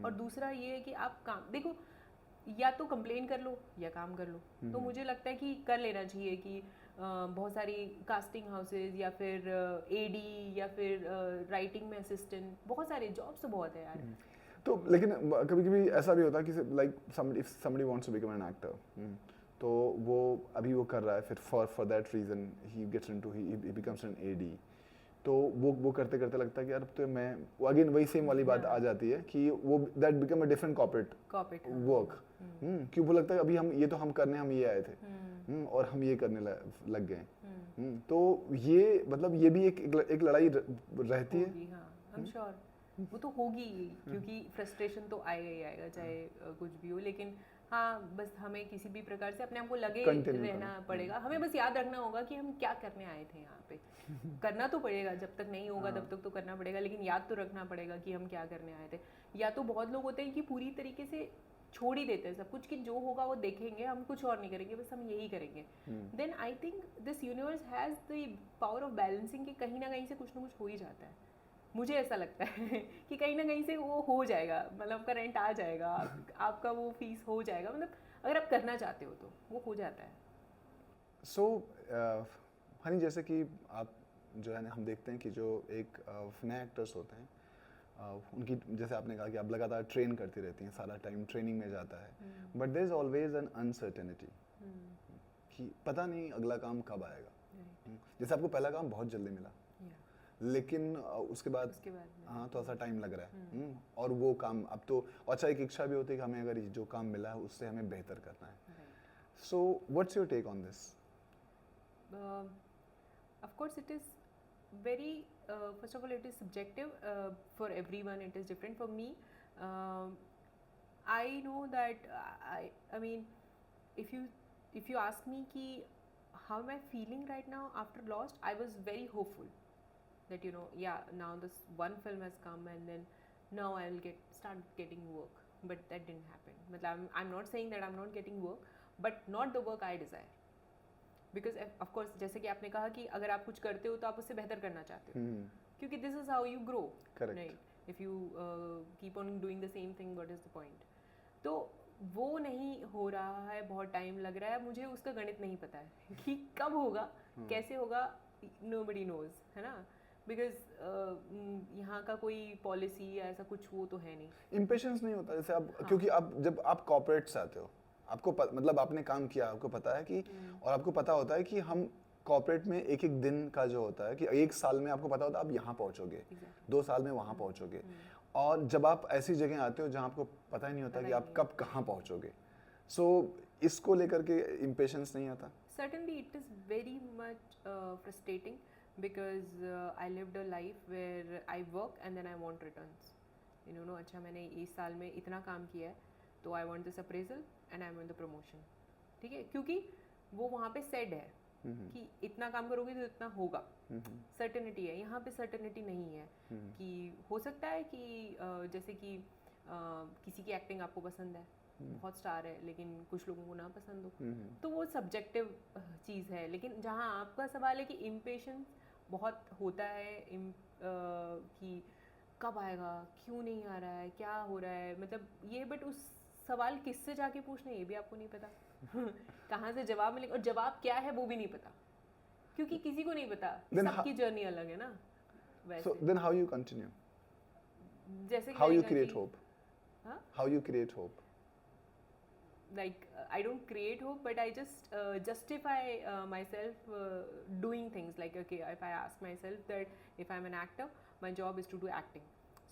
और दूसरा ये है कि आप काम देखो, या तो कंप्लेन कर लो या काम कर लो। तो मुझे लगता है कि कर लेना चाहिए कि बहुत सारी कास्टिंग हाउसेज या फिर एडी या फिर राइटिंग में असिस्टेंट, बहुत सारे जॉब्स तो बहुत है यार। तो लेकिन कभी कभी ऐसा भी होता है कि like if somebody wants to become an actor, तो वो अभी वो कर रहा है, फिर for that reason he gets into he becomes an AD, तो वो करते करते लगता है कि यार तो मैं अगेन वही सेम वाली बात आ जाती है कि वो that become a different corporate work. क्यों वो लगता है अभी हम करने हम ये आए थे, और हम ये करने लग गए। तो ये मतलब ये भी एक लड़ाई रहती है। आई एम श्योर वो तो होगी, क्योंकि फ्रस्ट्रेशन तो आएगा ही आएगा, चाहे कुछ भी हो। लेकिन हाँ, बस हमें किसी भी प्रकार से अपने आप को लगे रहना पड़ेगा। हमें बस याद रखना होगा कि हम क्या करने आए थे यहाँ पे। करना तो पड़ेगा, जब तक नहीं होगा तब तक तो करना पड़ेगा, लेकिन याद तो रखना पड़ेगा कि हम क्या करने आए थे। या तो बहुत लोग होते हैं कि पूरी तरीके से छोड़ ही देते हैं सब कुछ, कि जो होगा वो देखेंगे, हम कुछ और नहीं करेंगे, बस हम यही करेंगे। Then I think this universe has the power of balancing, कि कहीं ना कहीं से कुछ ना कुछ हो ही जाता है। मुझे ऐसा लगता है कि कहीं ना कहीं से वो हो जाएगा, मतलब आपका रेंट आ जाएगा, आपका वो फीस हो जाएगा, मतलब अगर आप करना चाहते हो तो वो हो जाता है। सो हनी, जैसे कि आप जो है ना, हम देखते हैं कि जो एक नए एक्टर्स होते हैं, उनकी जैसे आपने कहा कि आप लगातार ट्रेन करती रहती हैं, सारा टाइम ट्रेनिंग में जाता है, but there is always an uncertainty कि पता नहीं अगला काम कब आएगा। जैसे आपको पहला काम बहुत जल्दी मिला, लेकिन उसके बाद हाँ थोड़ा सा टाइम लग रहा है, और वो काम अब तो अच्छा, एक इच्छा भी होती है कि हमें अगर जो काम मिला है उससे हमें बेहतर करना है। So what's your take on this? Of course it is very first of all it is subjective, for everyone it is different. For me, I know that I mean if you ask me ki how am I feeling right now after Lost, I was very hopeful that now this one film has come and then now I'll start getting work, but that didn't happen. Matlab, I'm not saying that I'm not getting work, but not the work I desire. Because of course जैसे कि आपने कहा कि अगर आप कुछ करते हो तो आप उससे बेहतर करना चाहते हो, क्योंकि this is how you grow, right? If you keep on doing the same thing, what is the point? तो वो नहीं हो रहा है, बहुत टाइम लग रहा है, मुझे उसका गणित नहीं पता है कि कब होगा, कैसे होगा, नोबडी नोज, है ना? बिकॉज यहाँ का कोई पॉलिसी या ऐसा कुछ वो तो है नहीं। इम्पेशंस नहीं होता जैसे आप, क्योंकि आप जब आप कॉर्पोरेट से आते हो, आपको मतलब आपने काम किया, आपको पता है कि और आपको पता होता है कि हम कॉर्पोरेट में एक एक दिन का जो होता है कि एक साल में आपको पता होता है आप यहाँ पहुँचोगे, 2 साल में वहाँ पहुँचोगे, और जब आप ऐसी जगह आते हो जहाँ आपको पता ही नहीं होता कि आप कब कहाँ पहुँचोगे, सो इसको लेकर के इम्पेशंस नहीं आता? Certainly it is very much frustrating because I lived a life where I work and then I want returns. अच्छा मैंने इस साल में इतना काम किया है तो I want this appraisal and I want the promotion, ठीक है? क्योंकि वो वहाँ पे सेड है कि इतना काम करोगे तो इतना होगा, सर्टेनिटी है। यहाँ पे सर्टेनिटी नहीं है कि हो सकता है कि जैसे कि किसी की एक्टिंग आपको पसंद है, बहुत स्टार है, लेकिन कुछ लोगों को ना पसंद हो, तो वो सब्जेक्टिव चीज़ है। लेकिन जहाँ आपका सवाल है कि इम्पेशेंस बहुत होता है कि कब आएगा, क्यों नहीं आ रहा है, क्या हो रहा है, मतलब ये, बट उस सवाल किससे जाके पूछना ये भी आपको नहीं पता कहाँ से जवाब मिलेगा, और जवाब क्या है वो भी नहीं पता, क्योंकि किसी को नहीं पता, सबकी जर्नी अलग है ना। वैसे so then how you continue, जैसे how you create hope, how you create hope? Like I don't create hope, but I just justify myself doing things. Like okay, if I ask myself that if I'm an actor, my job is to do acting,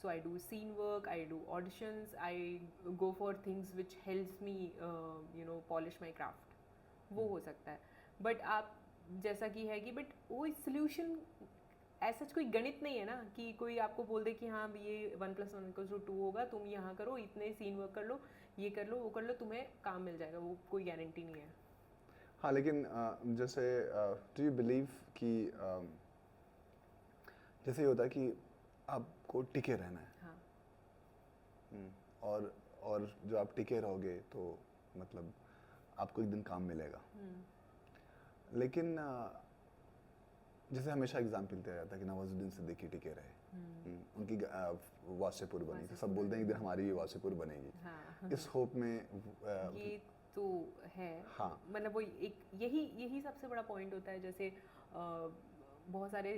so I do scene work, I do auditions, I go for things which helps me polish my craft. वो हो सकता है, but आप जैसा कि है कि बट वो solution ऐसा कोई गणित नहीं है ना कि कोई आपको बोल दे कि हाँ ये 1+1=2 होगा, तुम यहाँ करो, इतने सीन वर्क कर लो, ये कर लो, वो कर लो, तुम्हें काम मिल जाएगा, वो कोई गारंटी नहीं है। हाँ, लेकिन जैसे डू यू बिलीव कि जैसे ये होता है कि आपको टिके रहना है, हाँ। और जो आप टिके रहोगे तो मतलब आपको एक दिन काम मिलेगा, लेकिन जैसे हमेशा एग्जाम्पल दिया जाता है कि नवाजुद्दीन सिद्दीकी टिके रहे, उनकी वासेपुर बनी, तो सब बोलते हैं एक दिन हमारी भी वासेपुर बनेगी। हाँ इस होप में ये तो है। हाँ मतलब वो एक यही सबसे बड़ा पॉइंट होता है। जैसे बहुत सारे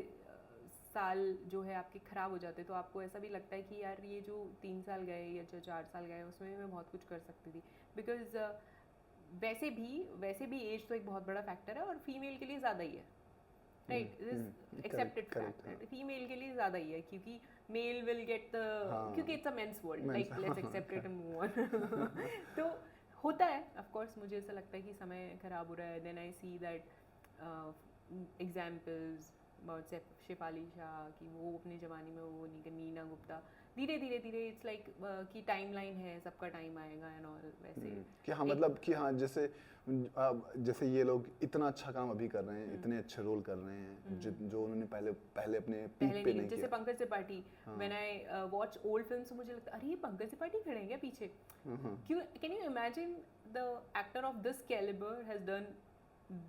साल जो है आपके ख़राब हो जाते, तो आपको ऐसा भी लगता है कि यार ये जो 3 साल गए या जो 4 साल गए उसमें मैं बहुत कुछ कर सकती थी। बिकॉज वैसे भी एज तो एक बहुत बड़ा फैक्टर है और फीमेल के लिए ज़्यादा ही है, राइट? एक्सेप्टेड फैक्ट फीमेल के लिए ज़्यादा ही है, क्योंकि मेल विल गेट द, क्योंकि it's a men's world, like let's accept it and move on. तो होता है ऑफ कोर्स। मुझे ऐसा लगता है कि समय ख़राब हो रहा है, then I see that examples about Shefali Shah कि वो अपने ज़माने में वो नहीं कर, नीना गुप्ता, धीरे धीरे इट्स लाइक कि टाइमलाइन है, सबका टाइम आएगा एंड ऑल वैसे। कि हाँ मतलब कि हाँ जैसे ये लोग इतना अच्छा काम अभी कर रहे हैं, इतने अच्छे रोल कर रहे हैं जो उन्होंने पहले अपने पीक पे नहीं जैसे किया। Pankaj Tripathi, when I watch old films मुझे लगता है अरे ये पंकज त्रिपाठी खड़े हैं क्या पीछे? क्यों? Can you imagine the actor of this calibre has done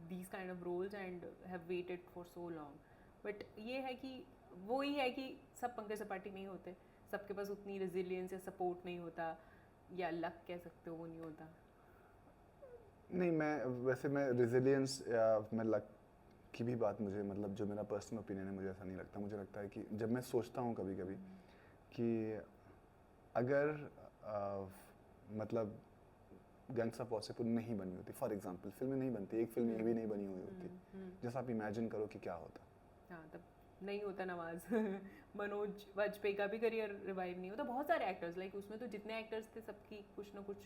these kind of roles and have waited for so long. But ये है कि वो ही है कि सब पंकज त्रिपाठी नहीं होते, सबके पास उतनी resilience या support नहीं होता, या luck कह सकते हो, वो नहीं होता। नहीं, मैं resilience या मैं luck की भी बात, मुझे मतलब जो मेरा पर्सनल ओपिनियन है, मुझे ऐसा नहीं लगता। मुझे लगता है कि जब मैं सोचता हूँ कभी कभी कि अगर मतलब गंग्स ऑफ वासेपुर नहीं बनी होती, फॉर एग्जांपल फिल्में नहीं बनती, एक फिल्म ये भी नहीं बनी हुई होती, जैसा आप इमेजिन करो कि क्या होता। हाँ, तब नहीं होता नवाज मनोज वाजपेयी का भी करियर रिवाइव नहीं होता। बहुत सारे एक्टर्स, लाइक उसमें तो जितने एक्टर्स थे सबकी कुछ ना कुछ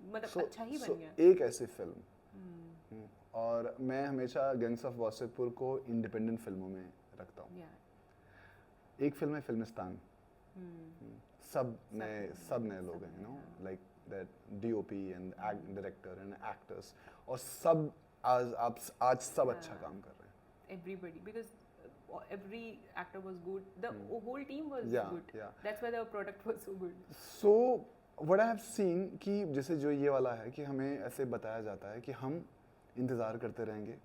मतलब अच्छा ही बन गया। एक ऐसी फिल्म, और मैं हमेशा गैंग्स ऑफ वासेपुर को इंडिपेंडेंट फिल्मों में रखता हूँ। एक फिल्म है फिल्मिस्तान, सब नए लोग हैं, you know, like that DOP and director and actors, और सब आज सब अच्छा काम कर रहे हैं। Everybody, because every actor was good, the whole team was good. That's why the product was so good. So what I have seen कि जैसे जो ये वाला है कि हमें ऐसे बताया जाता है कि हम इंतज़ार करते रहेंगे,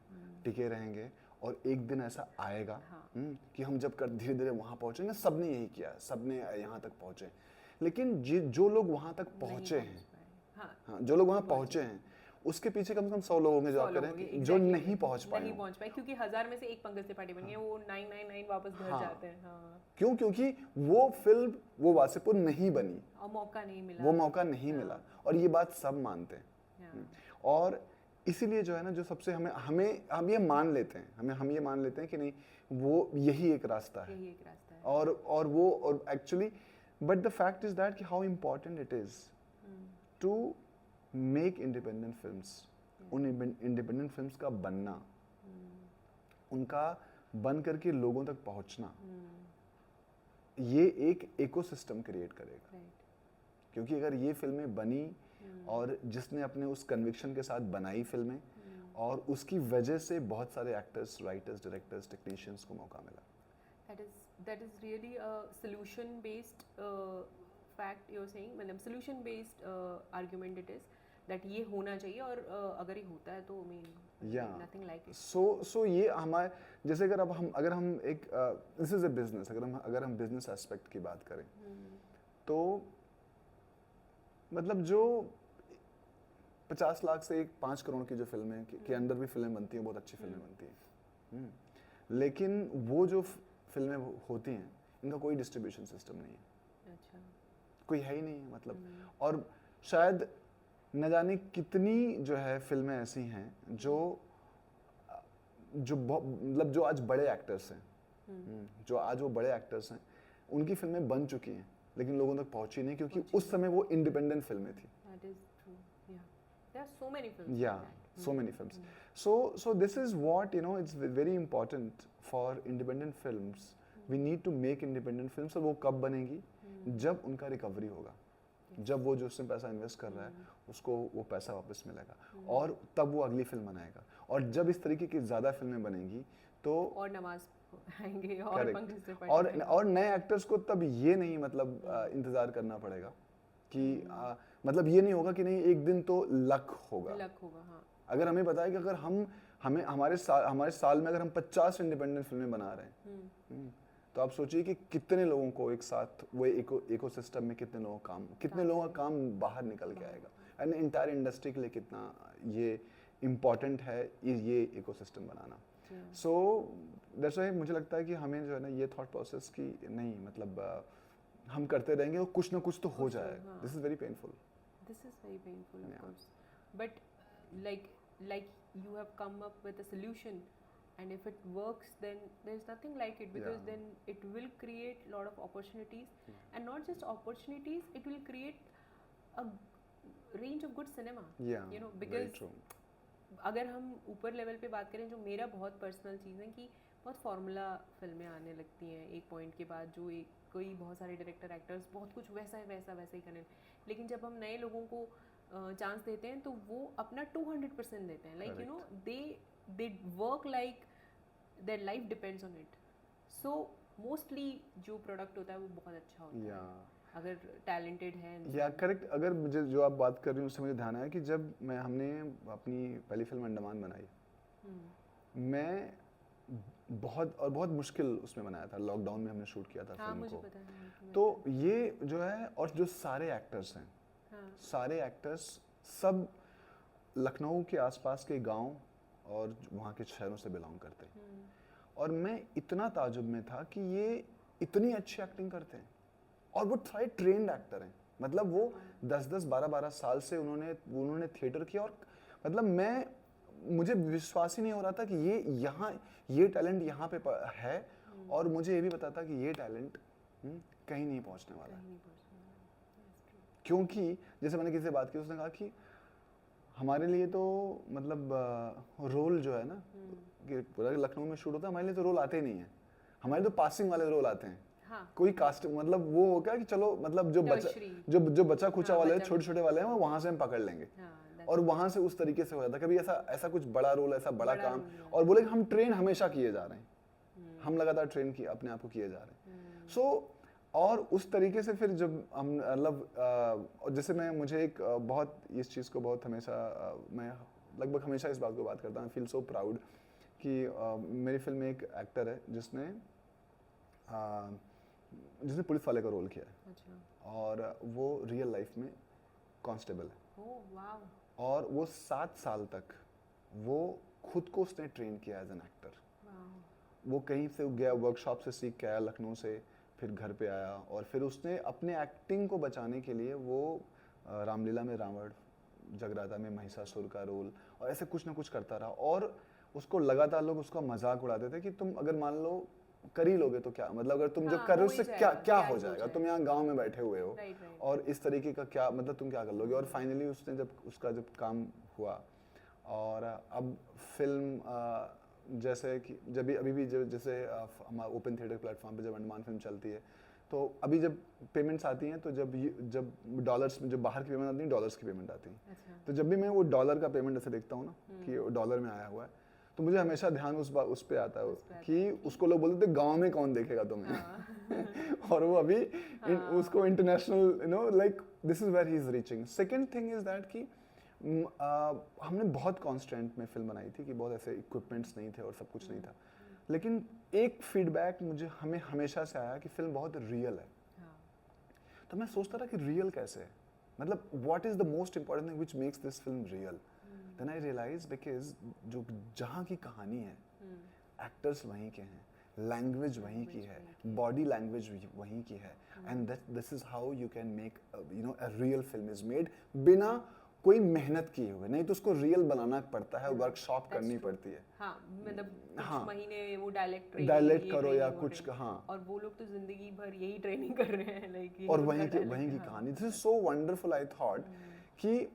टिके रहेंगे, और एक दिन ऐसा आएगा कि हम जब धीरे धीरे वहाँ पहुँचेंगे। सबने यही किया, सबने यहाँ तक पहुँचे, लेकिन जो लोग वहाँ तक पहुँचे हैं, हाँ, जो लोग वहाँ पहुँचे हैं, उसके पीछे कम से कम 100 लोग होंगे जो आप करें जो नहीं पहुँच पाए, क्योंकि 1000 में से एक पंकज त्रिपाठी बन गए, वो 999 वापस घर जाते हैं। हाँ। क्यों? क्योंकि वो फिल्म, वो वासेपुर नहीं बनी और मौका नहीं मिला, वो मौका नहीं मिला, और ये बात सब मानते हैं। और इसीलिए जो है ना, जो सबसे हम ये मान लेते हैं, हम ये मान लेते हैं कि नहीं, वो यही एक रास्ता है, और वो actually, but the fact is that कि how important it is to make independent films. उन इंडिपेंडेंट फिल्म्स का बनना, उनका बन करके लोगों तक पहुंचना, ये एक इकोसिस्टम क्रिएट करेगा। क्योंकि अगर ये फिल्में बनी और जिसने अपने उस कन्विक्शन के साथ बनाई फिल्में, और उसकी वजह से बहुत सारे एक्टर्स, राइटर्स, डायरेक्टर्स, टेक्नीशियंस को मौका मिला। That is really a solution based fact you're saying, मतलब solution based argument it is that ये होना चाहिए, और अगर ये होता है तो I mean nothing like it. So ये हमारे जैसे अगर हम एक this is a business, अगर हम बिजनेस एस्पेक्ट की बात करें, तो मतलब जो 50 लाख से 5 करोड़ की जो फिल्में के अंदर भी फिल्में बनती हैं, बहुत अच्छी फिल्में बनती हैं, लेकिन वो जो फिल्में होती हैं, इनका कोई डिस्ट्रीब्यूशन सिस्टम नहीं है। अच्छा। कोई है ही नहीं है, मतलब। और शायद न जाने कितनी जो है फिल्में ऐसी हैं जो मतलब जो आज बड़े एक्टर्स हैं, जो आज वो बड़े एक्टर्स हैं, उनकी फिल्में बन चुकी हैं लेकिन लोगों तक पहुंची नहीं, क्योंकि उस समय वो इंडिपेंडेंट फिल्में थी। That is true. Yeah. There are so many films. Yeah, so many films. So this is what, you know, it's very important for independent films. We need to make independent films. और वो कब बनेगी? जब उनका रिकवरी होगा, जब वो जो उसने पैसा इन्वेस्ट कर रहा है उसको वो पैसा वापस मिलेगा, और तब वो अगली फिल्म बनाएगा। और जब इस तरीके की ज़्यादा फिल्में बनेंगी तो और नवाज आएंगे और पंकज त्रिपाठी और नए एक्टर्स को तब ये नहीं मतलब इंतज़ार करना पड़ेगा कि मतलब ये नहीं होगा कि नहीं एक दिन तो लक होगा। हाँ। अगर हमें पता है कि अगर हमारे साल में अगर हम 50 इंडिपेंडेंट फिल्में बना रहे हैं, तो आप सोचिए कि कितने लोगों को एक साथ वो इकोसिस्टम में कितने लोगों का काम, कितने लोगों का काम बाहर निकल के आएगा, एंड इंटायर इंडस्ट्री के लिए कितना ये इम्पॉर्टेंट है ये ecosystem banana. So that's why मुझे लगता है कि हमें जो है ना ये थॉट प्रोसेस की नहीं, मतलब हम करते रहेंगे और कुछ ना कुछ तो हो जाएगा। This is very painful. This is very painful, of course. But like you have come up with a solution, and if it works, then there's nothing like it, because then it will create a lot of opportunities, and not just opportunities, it will create a range of good cinema. Yeah, you know, very because true. अगर हम ऊपर लेवल पे बात करें, जो मेरा बहुत पर्सनल चीज़ है कि बहुत फार्मूला फिल्में आने लगती हैं एक पॉइंट के बाद, जो एक कोई बहुत सारे डायरेक्टर एक्टर्स बहुत कुछ वैसा ही करने, लेकिन जब हम नए लोगों को चांस देते हैं तो वो अपना 200% देते हैं, like you no they work like their life depends on it. So mostly जो प्रोडक्ट होता है वो बहुत अच्छा होता है अगर टैलेंटेड है। या करेक्ट। अगर मुझे जो आप बात कर रही हैं उससे मुझे ध्यान आया कि जब हमने अपनी पहली फिल्म अंडमान बनाई, मैं बहुत मुश्किल उसमें बनाया था, लॉकडाउन में हमने शूट किया था फिल्म को। पता है। तो ये जो है, और जो सारे एक्टर्स हैं, सारे एक्टर्स सब लखनऊ के आसपास के गांव और वहाँ के शहरों से बिलोंग करते हैं, और मैं इतना ताजुब में था कि ये इतनी अच्छी एक्टिंग करते हैं, और वो सारे ट्रेंड एक्टर हैं। मतलब वो 10-10, 12-12 साल से उन्होंने थिएटर किया, और मतलब मुझे विश्वास ही नहीं हो रहा था कि ये टैलेंट यहाँ पे है, और मुझे ये भी पता था कि ये टैलेंट कहीं नहीं पहुँचने वाला है। क्योंकि जैसे मैंने किसी से बात की, उसने कहा कि हमारे लिए तो मतलब रोल जो है ना, कि पूरा लखनऊ में शूट होता है, हमारे लिए तो रोल आते ही नहीं है, हमारे तो पासिंग वाले रोल आते हैं। कोई कास्ट मतलब वो हो क्या कि चलो मतलब जो बच्चा खुचा वाले हैं, छोटे छोटे वाले हैं, वो वहां से हम पकड़ लेंगे, और वहां से उस तरीके से हो जाता है। कभी ऐसा कुछ बड़ा रोल, ऐसा बड़ा काम, और बोले हम ट्रेन हमेशा किए जा रहे हैं, हम लगातार ट्रेन की अपने आप को किए जा रहे हैं। सो और उस तरीके से फिर जब हम मतलब जैसे मुझे एक बहुत इस चीज़ को बहुत हमेशा मैं लगभग हमेशा इस बात को बात करता हूँ, फील सो प्राउड कि मेरी फिल्म में एक एक्टर है जिसने पुलिस वाले का रोल किया है। अच्छा। और वो रियल लाइफ में कांस्टेबल है। ओह वाव। और वो 7 साल तक वो खुद को उसने ट्रेन किया एज एन एक्टर। वो कहीं से गया, वर्कशॉप से सीख के आया लखनऊ से, फिर घर पे आया, और फिर उसने अपने एक्टिंग को बचाने के लिए वो रामलीला में रावण, जगराता में महिषासुर का रोल, और ऐसे कुछ ना कुछ करता रहा, और उसको लगातार लोग उसका मजाक उड़ाते थे कि तुम अगर मान लो कर ही लोगे तो क्या, मतलब अगर तुम जो कर रहे हो उससे क्या हो जाएगा, तुम यहाँ गांव में बैठे हुए हो, और इस तरीके का क्या मतलब तुम क्या कर लोगे। और फाइनली उसने जब काम हुआ, और अब फिल्म जैसे कि अभी भी जैसे हमारा ओपन थिएटर प्लेटफॉर्म पे जब अंडमान फिल्म चलती है, तो अभी जब पेमेंट्स आती हैं, तो जब डॉलर्स में, जो बाहर की पेमेंट आती है, डॉलर्स की पेमेंट आती है। अच्छा। तो जब भी मैं वो डॉलर का पेमेंट ऐसे देखता हूँ ना कि डॉलर में आया हुआ है, तो मुझे हमेशा ध्यान उस पे आता है कि उसको लोग बोलते थे गांव में कौन देखेगा तुम्हें। और वो अभी उसको international like this is where he is reaching. Second thing is that कि हमने बहुत कॉन्स्टेंट में फिल्म बनाई थी कि बहुत ऐसे इक्विपमेंट्स नहीं थे और सब कुछ नहीं था, लेकिन एक फीडबैक हमें हमेशा से आया कि फिल्म बहुत रियल है। तो मैं सोचता था कि रियल कैसे है, मतलब what is the most important thing which makes this film real. Then I realise because जो जहाँ की कहानी है, एक्टर्स वहीं के हैं, लैंग्वेज वहीं की है, बॉडी लैंग्वेज वहीं की है, and this is how you can make a real film is made, बिना कोई मेहनत किए हुए। नहीं तो उसको रियल बनाना पड़ता है, वर्कशॉप करनी पड़ती है। हाँ, मतलब कुछ महीने वो डायलेक्ट करो या कुछ। हाँ, और वो लोग तो जिंदगी भर यही ट्रेनिंग कर रहे हैं, लाइक और वहीं की कहानी। This is so wonderful. I thought कि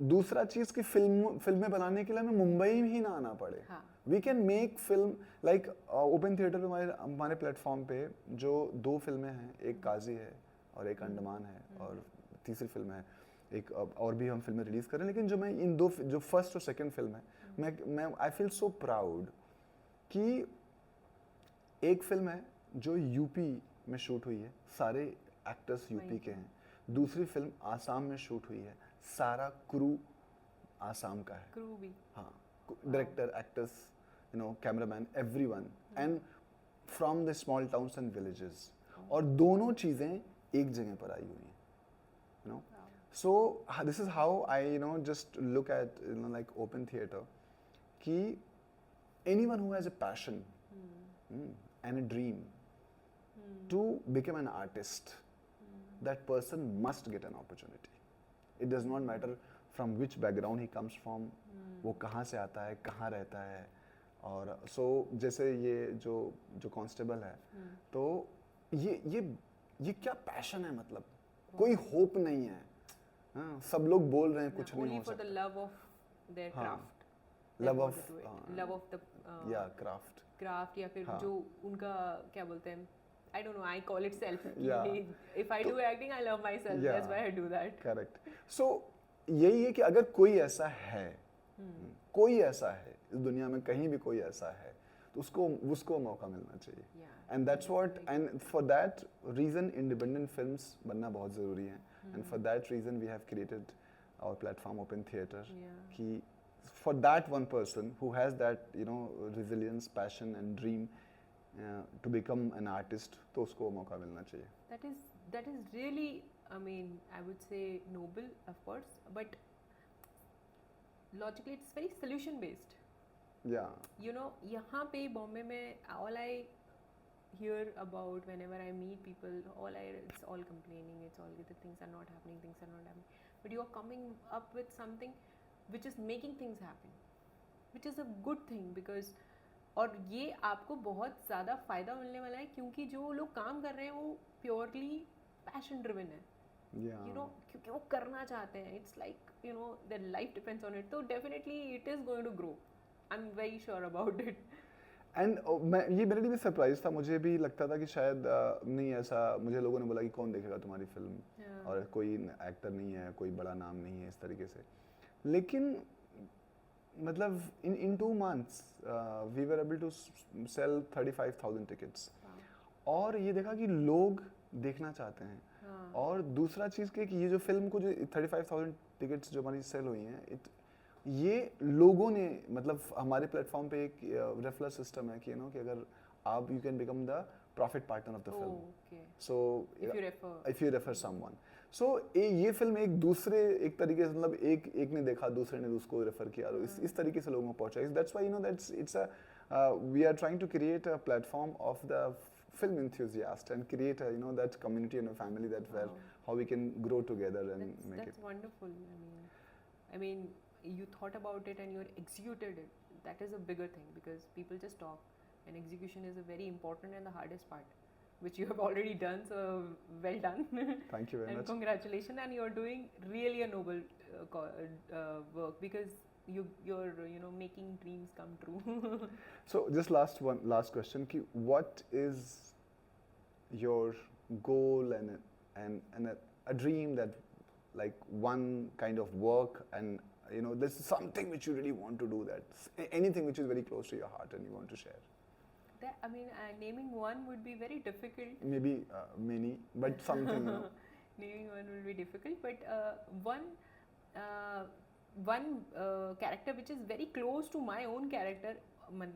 दूसरा चीज की फिल्में बनाने के लिए हमें मुंबई ही ना आना पड़े। We can make film like open theatre पे हमारे प्लेटफॉर्म पे जो 2 फिल्में हैं, एक काजी है और एक अंडमान है, और तीसरी फिल्म है एक, और भी हम फिल्में रिलीज कर रहे हैं। लेकिन जो मैं इन 2 जो फर्स्ट और सेकंड फिल्म है, मैं आई फील सो प्राउड कि एक फिल्म है जो यूपी में शूट हुई है, सारे एक्टर्स यूपी के हैं। दूसरी फिल्म आसाम में शूट हुई है, सारा क्रू आसाम का है। क्रू भी, हाँ, director, actors, cameraman, everyone. And from the small towns and villages, और दोनों चीज़ें एक जगह पर आई हुई हैं, you know. So this is how I, you know, just look at, you know, like open theater, कि anyone who has a passion and a dream to become an artist, that person must get an opportunity. It does not matter from which background he comes from, वो कहाँ से आता है, कहाँ रहता है, और so जैसे ये जो कांस्टेबल है, तो ये क्या पैशन है, मतलब कोई होप नहीं है, हाँ, सब लोग बोल रहे हैं कुछ नहीं हो for the सकता, love of their हाँ, craft, love they of want to do it. Love of the yeah, craft, craft, या फिर हाँ. जो उनका क्या बोलते हैं, I don't know, I call it self. Yeah. If I do acting, I love myself. Yeah. That's why I do that. Correct. So यही है कि अगर कोई ऐसा है, कोई ऐसा है इस दुनिया में, कहीं भी कोई ऐसा है, तो उसको मौका मिलना चाहिए. Yeah. And that's what, and for that reason independent films बनना बहुत ज़रूरी है, and for that reason we have created our platform open theatre, कि for that one person who has that, you know, resilience, passion and dream to become an artist, तो उसको मौका मिलना चाहिए. That is really, I mean, I would say noble, of course, but logically it's very solution based. Yeah. You know, यहाँ पे बॉम्बे में all I hear about whenever I meet people, it's all complaining, it's all the things are not happening, but you are coming up with something which is making things happen, which is a good thing, because और ये आपको बहुत ज़्यादा फ़ायदा मिलने वाला है, क्योंकि जो लोग काम कर रहे हैं वो प्योरली पैशन ड्रिवन है, you know, क्योंकि वो करना चाहते हैं, it's like, you know, their life depends on it, तो definitely it is going to grow, I'm very sure about it. And ये मेरे लिए भी सरप्राइज था, मुझे भी लगता था कि शायद नहीं, ऐसा मुझे लोगों ने बोला कि कौन देखेगा तुम्हारी फिल्म, और कोई एक्टर नहीं है, कोई बड़ा नाम नहीं है, इस तरीके से. लेकिन मतलब in 2 months we were able to sell 35,000 tickets, और ये देखा कि लोग देखना चाहते हैं. और दूसरा चीज़ कि ये जो फिल्म को जो 35,000 टिकट्स जो हमारी सेल हुई हैं, ये लोगों ने, मतलब हमारे प्लेटफॉर्म पे एक रेफरल सिस्टम है कि यू नो कि अगर आप you can become the profit partner of the film, so if you refer someone, so ये फिल्म एक तरीके से, मतलब एक ने देखा, दूसरे ने उसको रेफर किया, और इस तरीके से लोगों को पहुंचा. That's why, you know, that's it's we are trying to create a platform of the film enthusiast and create a, you know, that community and a family that where how we can grow together and make it. That's wonderful. I mean, you thought about it and you executed it. That is a bigger thing, because people just talk, and execution is a very important and the hardest part, which you have already done. So well done. Thank you very and much. Congratulations, and you're doing really a noble work, because you're you know, making dreams come true. So just last question, ki what is your goal and a dream, that like one kind of work, and you know, there's something which you really want to do, that anything which is very close to your heart and you want to share? I mean, naming one would be very difficult. Maybe many, but something, you know. Naming one will be difficult, but one character which is very close to my own character,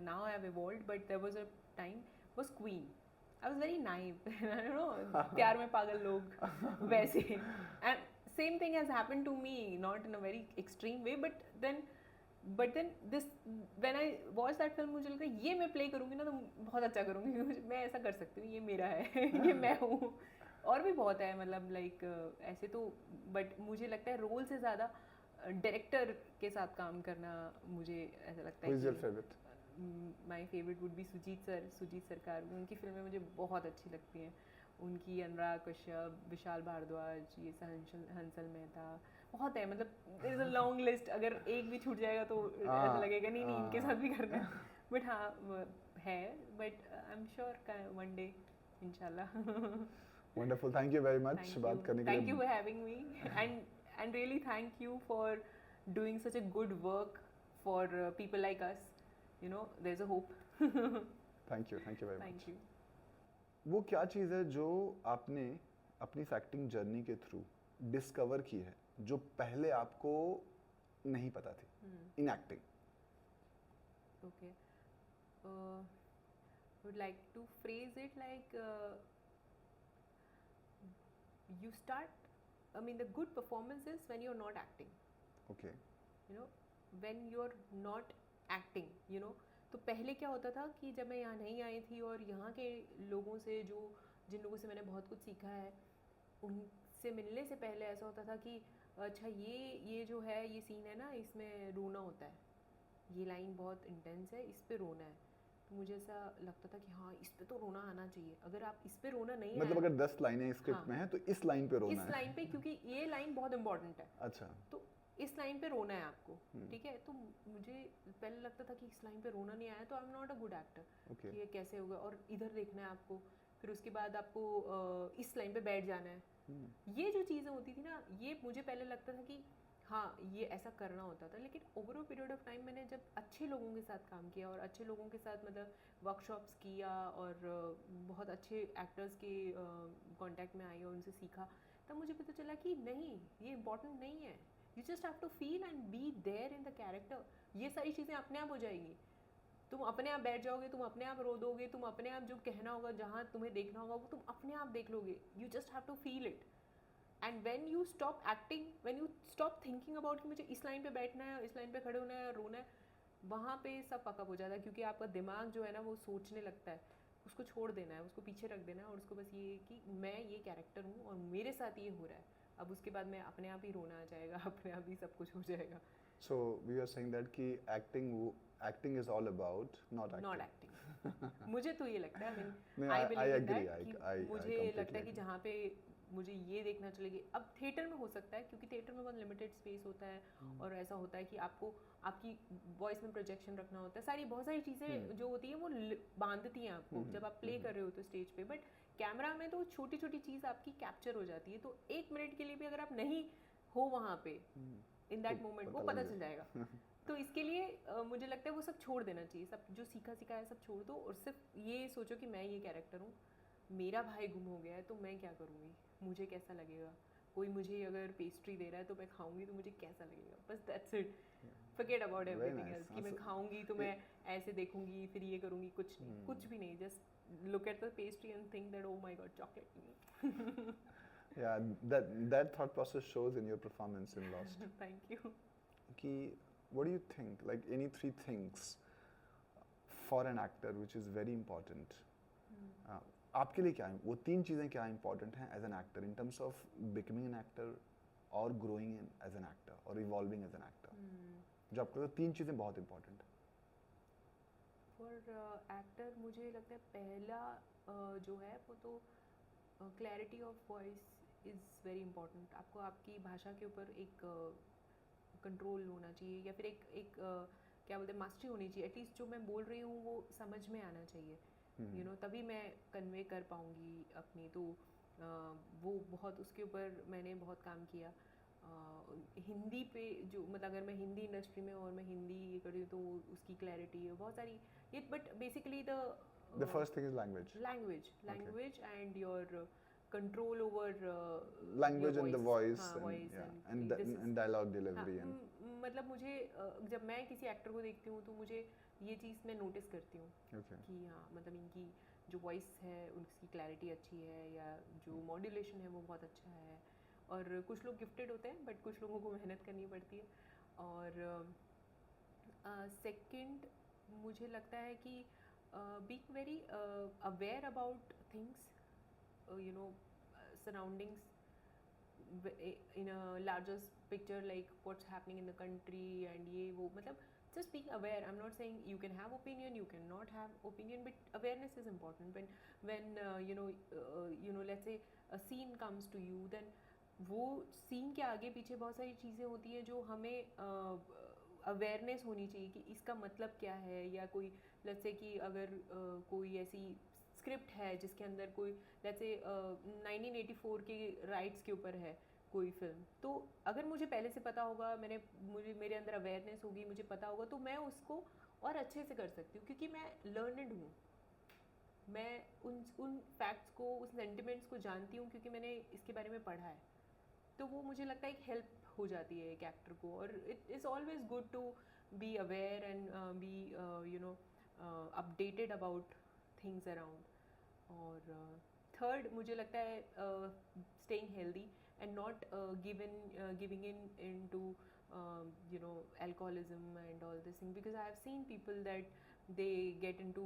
now I have evolved, but there was a time, was Queen. I was very naive. I don't know, प्यार में पागल लोग वैसे, and same thing has happened to me, not in a very extreme way, but then this, when I watched that film, मुझे लगा ये मैं play करूँगी ना तो बहुत अच्छा करूँगी, मैं ऐसा कर सकती हूँ, ये मेरा है, ये मैं हूँ. और भी बहुत है, मतलब लाइक ऐसे तो, बट मुझे लगता है रोल से ज़्यादा डायरेक्टर के साथ काम करना मुझे ऐसा लगता है. Who is your favorite? My favourite would be Sujit Sarkar. उनकी फिल्में मुझे बहुत अच्छी लगती हैं. उनकी अनुराग कश्यप, विशाल भारद्वाज, ये हंसल मेहता, बहुत है, मतलब there is a long list. अगर एक भी छूट जाएगा तो ऐसा लगेगा नहीं इनके साथ भी करना है. बट हाँ है, but I am sure one day इंशाल्लाह. Wonderful, thank you very much. बात करने के लिए. Thank you for having me, and really thank you for doing such a good work for people like us. You know, there's a hope. Thank you very much. Thank you. वो क्या चीज़ है जो आपने अपनी एक्टिंग जर्नी के थ्रू डिस्कवर की है, जो पहले आपको नहीं पता थी in acting? Okay. would like to phrase it like you start, I mean, the good performance is when you're not acting. Okay. You know, when you're not acting, you know. तो पहले क्या होता था कि जब मैं यहाँ नहीं आई थी और यहाँ के लोगों से जिन लोगों से मैंने बहुत कुछ सीखा है, उनसे मिलने से पहले ऐसा होता था कि अच्छा ये जो है, ये सीन है ना, इसमें रोना होता है, ये लाइन बहुत इंटेंस है, इस पे रोना है. तो मुझे ऐसा लगता था कि हाँ, इस पे तो रोना आना चाहिए. अगर आप इस पे रोना नहीं मतलब आया, अगर 10 लाइनें स्क्रिप्ट हाँ, में हैं तो इस लाइन पे रोना इस है. लाइन पे, क्योंकि ये लाइन बहुत इंपॉर्टेंट है, अच्छा. तो इस लाइन पे रोना है आपको, ठीक है. तो मुझे पहले लगता था कि इस लाइन पे रोना नहीं आया तो I am not a good actor, Okay. कि ये कैसे होगा, और इधर देखना है आपको, फिर उसके बाद आपको इस लाइन पे बैठ जाना है. ये जो चीज़ें होती थी ना, ये मुझे पहले लगता था कि हाँ, ये ऐसा करना होता था. लेकिन over a period of time मैंने जब अच्छे लोगों के साथ काम किया और अच्छे लोगों के साथ मतलब वर्कशॉप्स किया और बहुत अच्छे एक्टर्स के कांटेक्ट में आई और उनसे सीखा, तब मुझे पता चला कि नहीं, ये इम्पोर्टेंट नहीं है. You just have to feel and be there in the character. ये सारी चीज़ें अपने आप हो जाएगी. तुम अपने आप बैठ जाओगे, तुम अपने आप रो दोगे, तुम अपने आप जो कहना होगा, जहाँ तुम्हें देखना होगा, वो तुम अपने आप देख लोगे. You just have to feel it. And when you stop acting, when you stop thinking about कि मुझे इस लाइन पे बैठना है, इस लाइन पे खड़े होना है, रोना है, वहाँ पे सब पकअप हो जाता है. क्योंकि आपका दिमाग जो है ना, वो सोचने लगता है. उसको छोड़ देना है, उसको पीछे रख देना है, और उसको बस ये कि मैं ये कैरेक्टर हूँ और मेरे साथ ये हो रहा है. अब उसके बाद में अपने आप ही रोना आ जाएगा, अपने आप ही सब कुछ हो जाएगा. So we are saying that कि acting is all about not acting. Not acting. मुझे तो ये लगता है, नहीं, आई I believe in agree. That, कि I मुझे completely लगता है कि agree. जहाँ पे मुझे ये देखना चलेगी. अब थिएटर में हो सकता है, क्योंकि थिएटर में बहुत लिमिटेड स्पेस होता है, और ऐसा होता है कि आपको आपकी वॉइस में प्रोजेक्शन रखना होता है, बहुत सारी चीज़ें जो होती है वो बांधती हैं आपको जब आप प्ले कर रहे हो तो स्टेज पे. बट कैमरा में तो छोटी छोटी चीज़ आपकी कैप्चर हो जाती है. तो 1 मिनट के लिए भी अगर आप नहीं हो वहाँ पे इन दैट मोमेंट, वो पता चल जाएगा. तो इसके लिए मुझे लगता है वो सब छोड़ देना चाहिए. सब जो सीखा है सब छोड़ दो, और सिर्फ ये सोचो कि मैं ये कैरेक्टर हूँ, मेरा भाई गुम हो गया है तो मैं क्या करूँगी, मुझे कैसा लगेगा. कोई मुझे अगर पेस्ट्री दे रहा है तो मैं खाऊंगी तो मुझे कैसा लगेगा. बस that's it. Forget about everything else, कि मैं खाऊंगी तो मैं ऐसे देखूंगी, फिर ये करूँगी. कुछ नहीं, कुछ भी नहीं. Just look at the pastry and think that oh my God, chocolate. Yeah, that thought process shows in your performance in Lost. Thank you. कि what do you think, like any 3 things for an actor which is very important? आपके लिए क्या है वो 3 चीज़ें, क्या important हैं as an actor in terms of becoming an actor or growing as an actor or evolving as an actor? जो आपको लगता है 3 चीज़ें बहुत important है. फॉर एक्टर मुझे लगता है पहला जो है वो तो clarity of voice is very important. आपको आपकी भाषा के ऊपर एक कंट्रोल होना चाहिए, या फिर एक क्या बोलते हैं, मास्टरी होनी चाहिए. एटलीस्ट जो मैं बोल रही हूँ वो समझ में आना चाहिए, यू नो, तभी मैं कन्वे कर पाऊँगी अपनी. तो वो बहुत, उसके ऊपर मैंने बहुत काम किया. हिंदी पे जो मतलब अगर मैं हिंदी इंडस्ट्री में और मैं हिंदी ये कर रही हूँ तो उसकी क्लैरिटी है बहुत सारी. ये but basically The first thing is language. language and your control over Language your and the voice. voice, हाँ, voice and this is- and dialogue delivery. हाँ, And मतलब मुझे जब मैं किसी एक्टर को देखती हूँ तो मुझे ये चीज़ मैं नोटिस करती हूँ okay. कि हाँ, मतलब इनकी जो वॉइस है उसकी क्लैरिटी अच्छी है, या जो मॉड्यूलेशन है वो बहुत अच्छा है. और कुछ लोग गिफ्टेड होते हैं, बट कुछ लोगों को मेहनत करनी पड़ती है. और सेकंड मुझे लगता है कि being very aware about things, you know, surroundings in a larger picture, like what's happening in the country and ये वो, मतलब just being aware. I'm not saying you can have opinion, you cannot have opinion, but awareness is important. When you know, let's say a scene comes to you, then वो सीन के आगे पीछे बहुत सारी चीज़ें होती हैं जो हमें अवेयरनेस होनी चाहिए कि इसका मतलब क्या है. या कोई लेट्स से कि अगर कोई ऐसी स्क्रिप्ट है जिसके अंदर कोई लेट्स से 1984 के राइट्स के ऊपर है कोई फिल्म, तो अगर मुझे पहले से पता होगा, मेरे अंदर अवेयरनेस होगी, मुझे पता होगा, तो मैं उसको और अच्छे से कर सकती हूँ, क्योंकि मैं लर्नड हूँ. मैं उन फैक्ट्स को, उस सेंटिमेंट्स को जानती हूँ, क्योंकि मैंने इसके बारे में पढ़ा है. तो वो मुझे लगता है एक हेल्प हो जाती है एक एक्टर को. और it is always good to be aware and be you know updated about things around. और थर्ड मुझे लगता है staying healthy and not giving in to you know alcoholism and all this thing, because I have seen people that they get into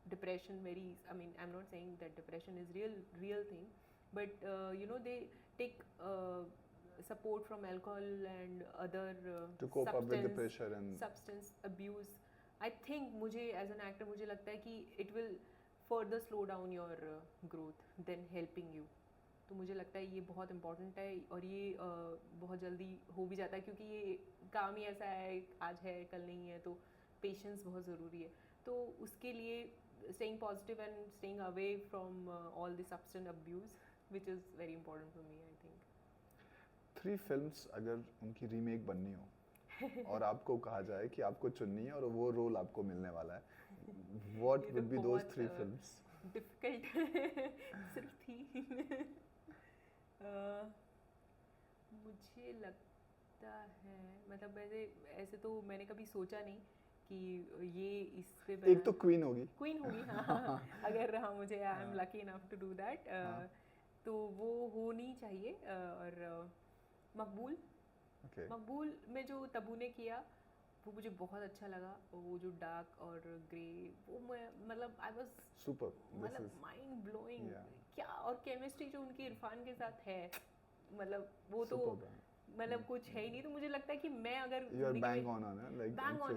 depression very, I mean, I'm not saying that depression is real thing, but you know, they take support from alcohol and other To cope up with the pressure and substance abuse. I think मुझे as an actor मुझे लगता है कि it will further slow down your growth than helping you. तो मुझे लगता है ये बहुत इम्पॉर्टेंट है, और ये बहुत जल्दी हो भी जाता है, क्योंकि ये काम ही ऐसा है, आज है कल नहीं है, तो पेशेंस बहुत ज़रूरी है। तो उसके लिए staying positive and staying away from all the substance abuse, which is very important for me, I think. 3 films अगर उनकी रीमेक बननी हो और आपको कहा जाए कि आपको चुननी है और वो रोल आपको मिलने वाला है, what would be those 3 films? Difficult सिर्फ थी मुझे लगता है, मतलब ऐसे तो मैंने कभी सोचा नहीं कि ये इस पे एक तो क्वीन होगी। हाँ अगर हाँ मुझे I am lucky enough to do that, तो वो होनी चाहिए। और मकबूल, मकबूल में जो तब्बू ने किया वो मुझे बहुत अच्छा लगा। वो जो डार्क और ग्रे, वो मतलब आई वाज सुपर, मतलब माइंड ब्लोइंग। क्या और केमिस्ट्री जो उनकी इरफान के साथ है, मतलब वो तो मतलब कुछ है ही नहीं। तो मुझे लगता है कि मैं अगर बैंग ऑन है,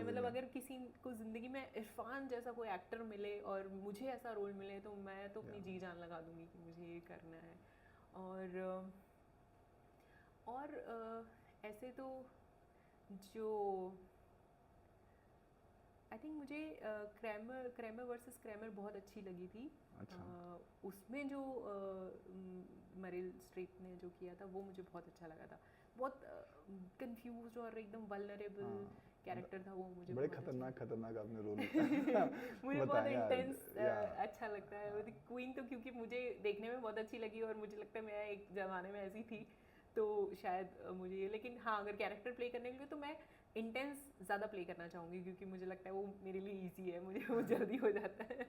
मतलब अगर किसी को जिंदगी में इरफान जैसा कोई एक्टर मिले और मुझे ऐसा रोल मिले, तो मैं तो अपनी जी जान लगा दूंगी कि मुझे ये करना है। और ऐसे तो जो आई थिंक मुझे क्रैमर वर्सेस क्रैमर बहुत अच्छी लगी थी। अच्छा। उसमें जो मरील स्ट्रीप ने जो किया था वो मुझे बहुत अच्छा लगा था। बहुत कंफ्यूज और एकदम वल्नरेबल कैरेक्टर था वो। मुझे बड़े खतरनाक आपने रोल मुझे बहुत इंटेंस अच्छा लगता है। क्वीन तो क्योंकि मुझे देखने में बहुत अच्छी लगी और मुझे लगता है मैं एक ज़माने में ऐसी थी, तो शायद मुझे ये। लेकिन हाँ, अगर कैरेक्टर प्ले करने के लिए तो मैं इंटेंस ज़्यादा प्ले करना चाहूँगी, क्योंकि मुझे लगता है वो मेरे लिए इजी है, मुझे वो जल्दी हो जाता है।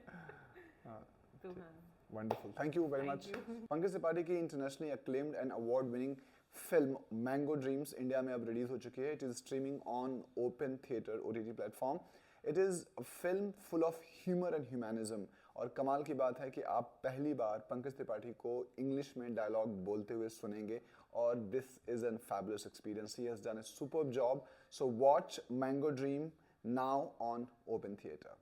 तो हाँ, wonderful, thank you very much. Pankaj Tripathi की internationally acclaimed and award winning film Mango Dreams India में अब रिलीज हो चुकी है। It is streaming on Open Theatre OTT platform. It is a film full of humour and humanism, और कमाल की बात है कि आप पहली बार पंकज त्रिपाठी को इंग्लिश में डायलॉग बोलते हुए सुनेंगे, और this is an fabulous experience. He has done a superb job. So watch mango dream now on Open theatre.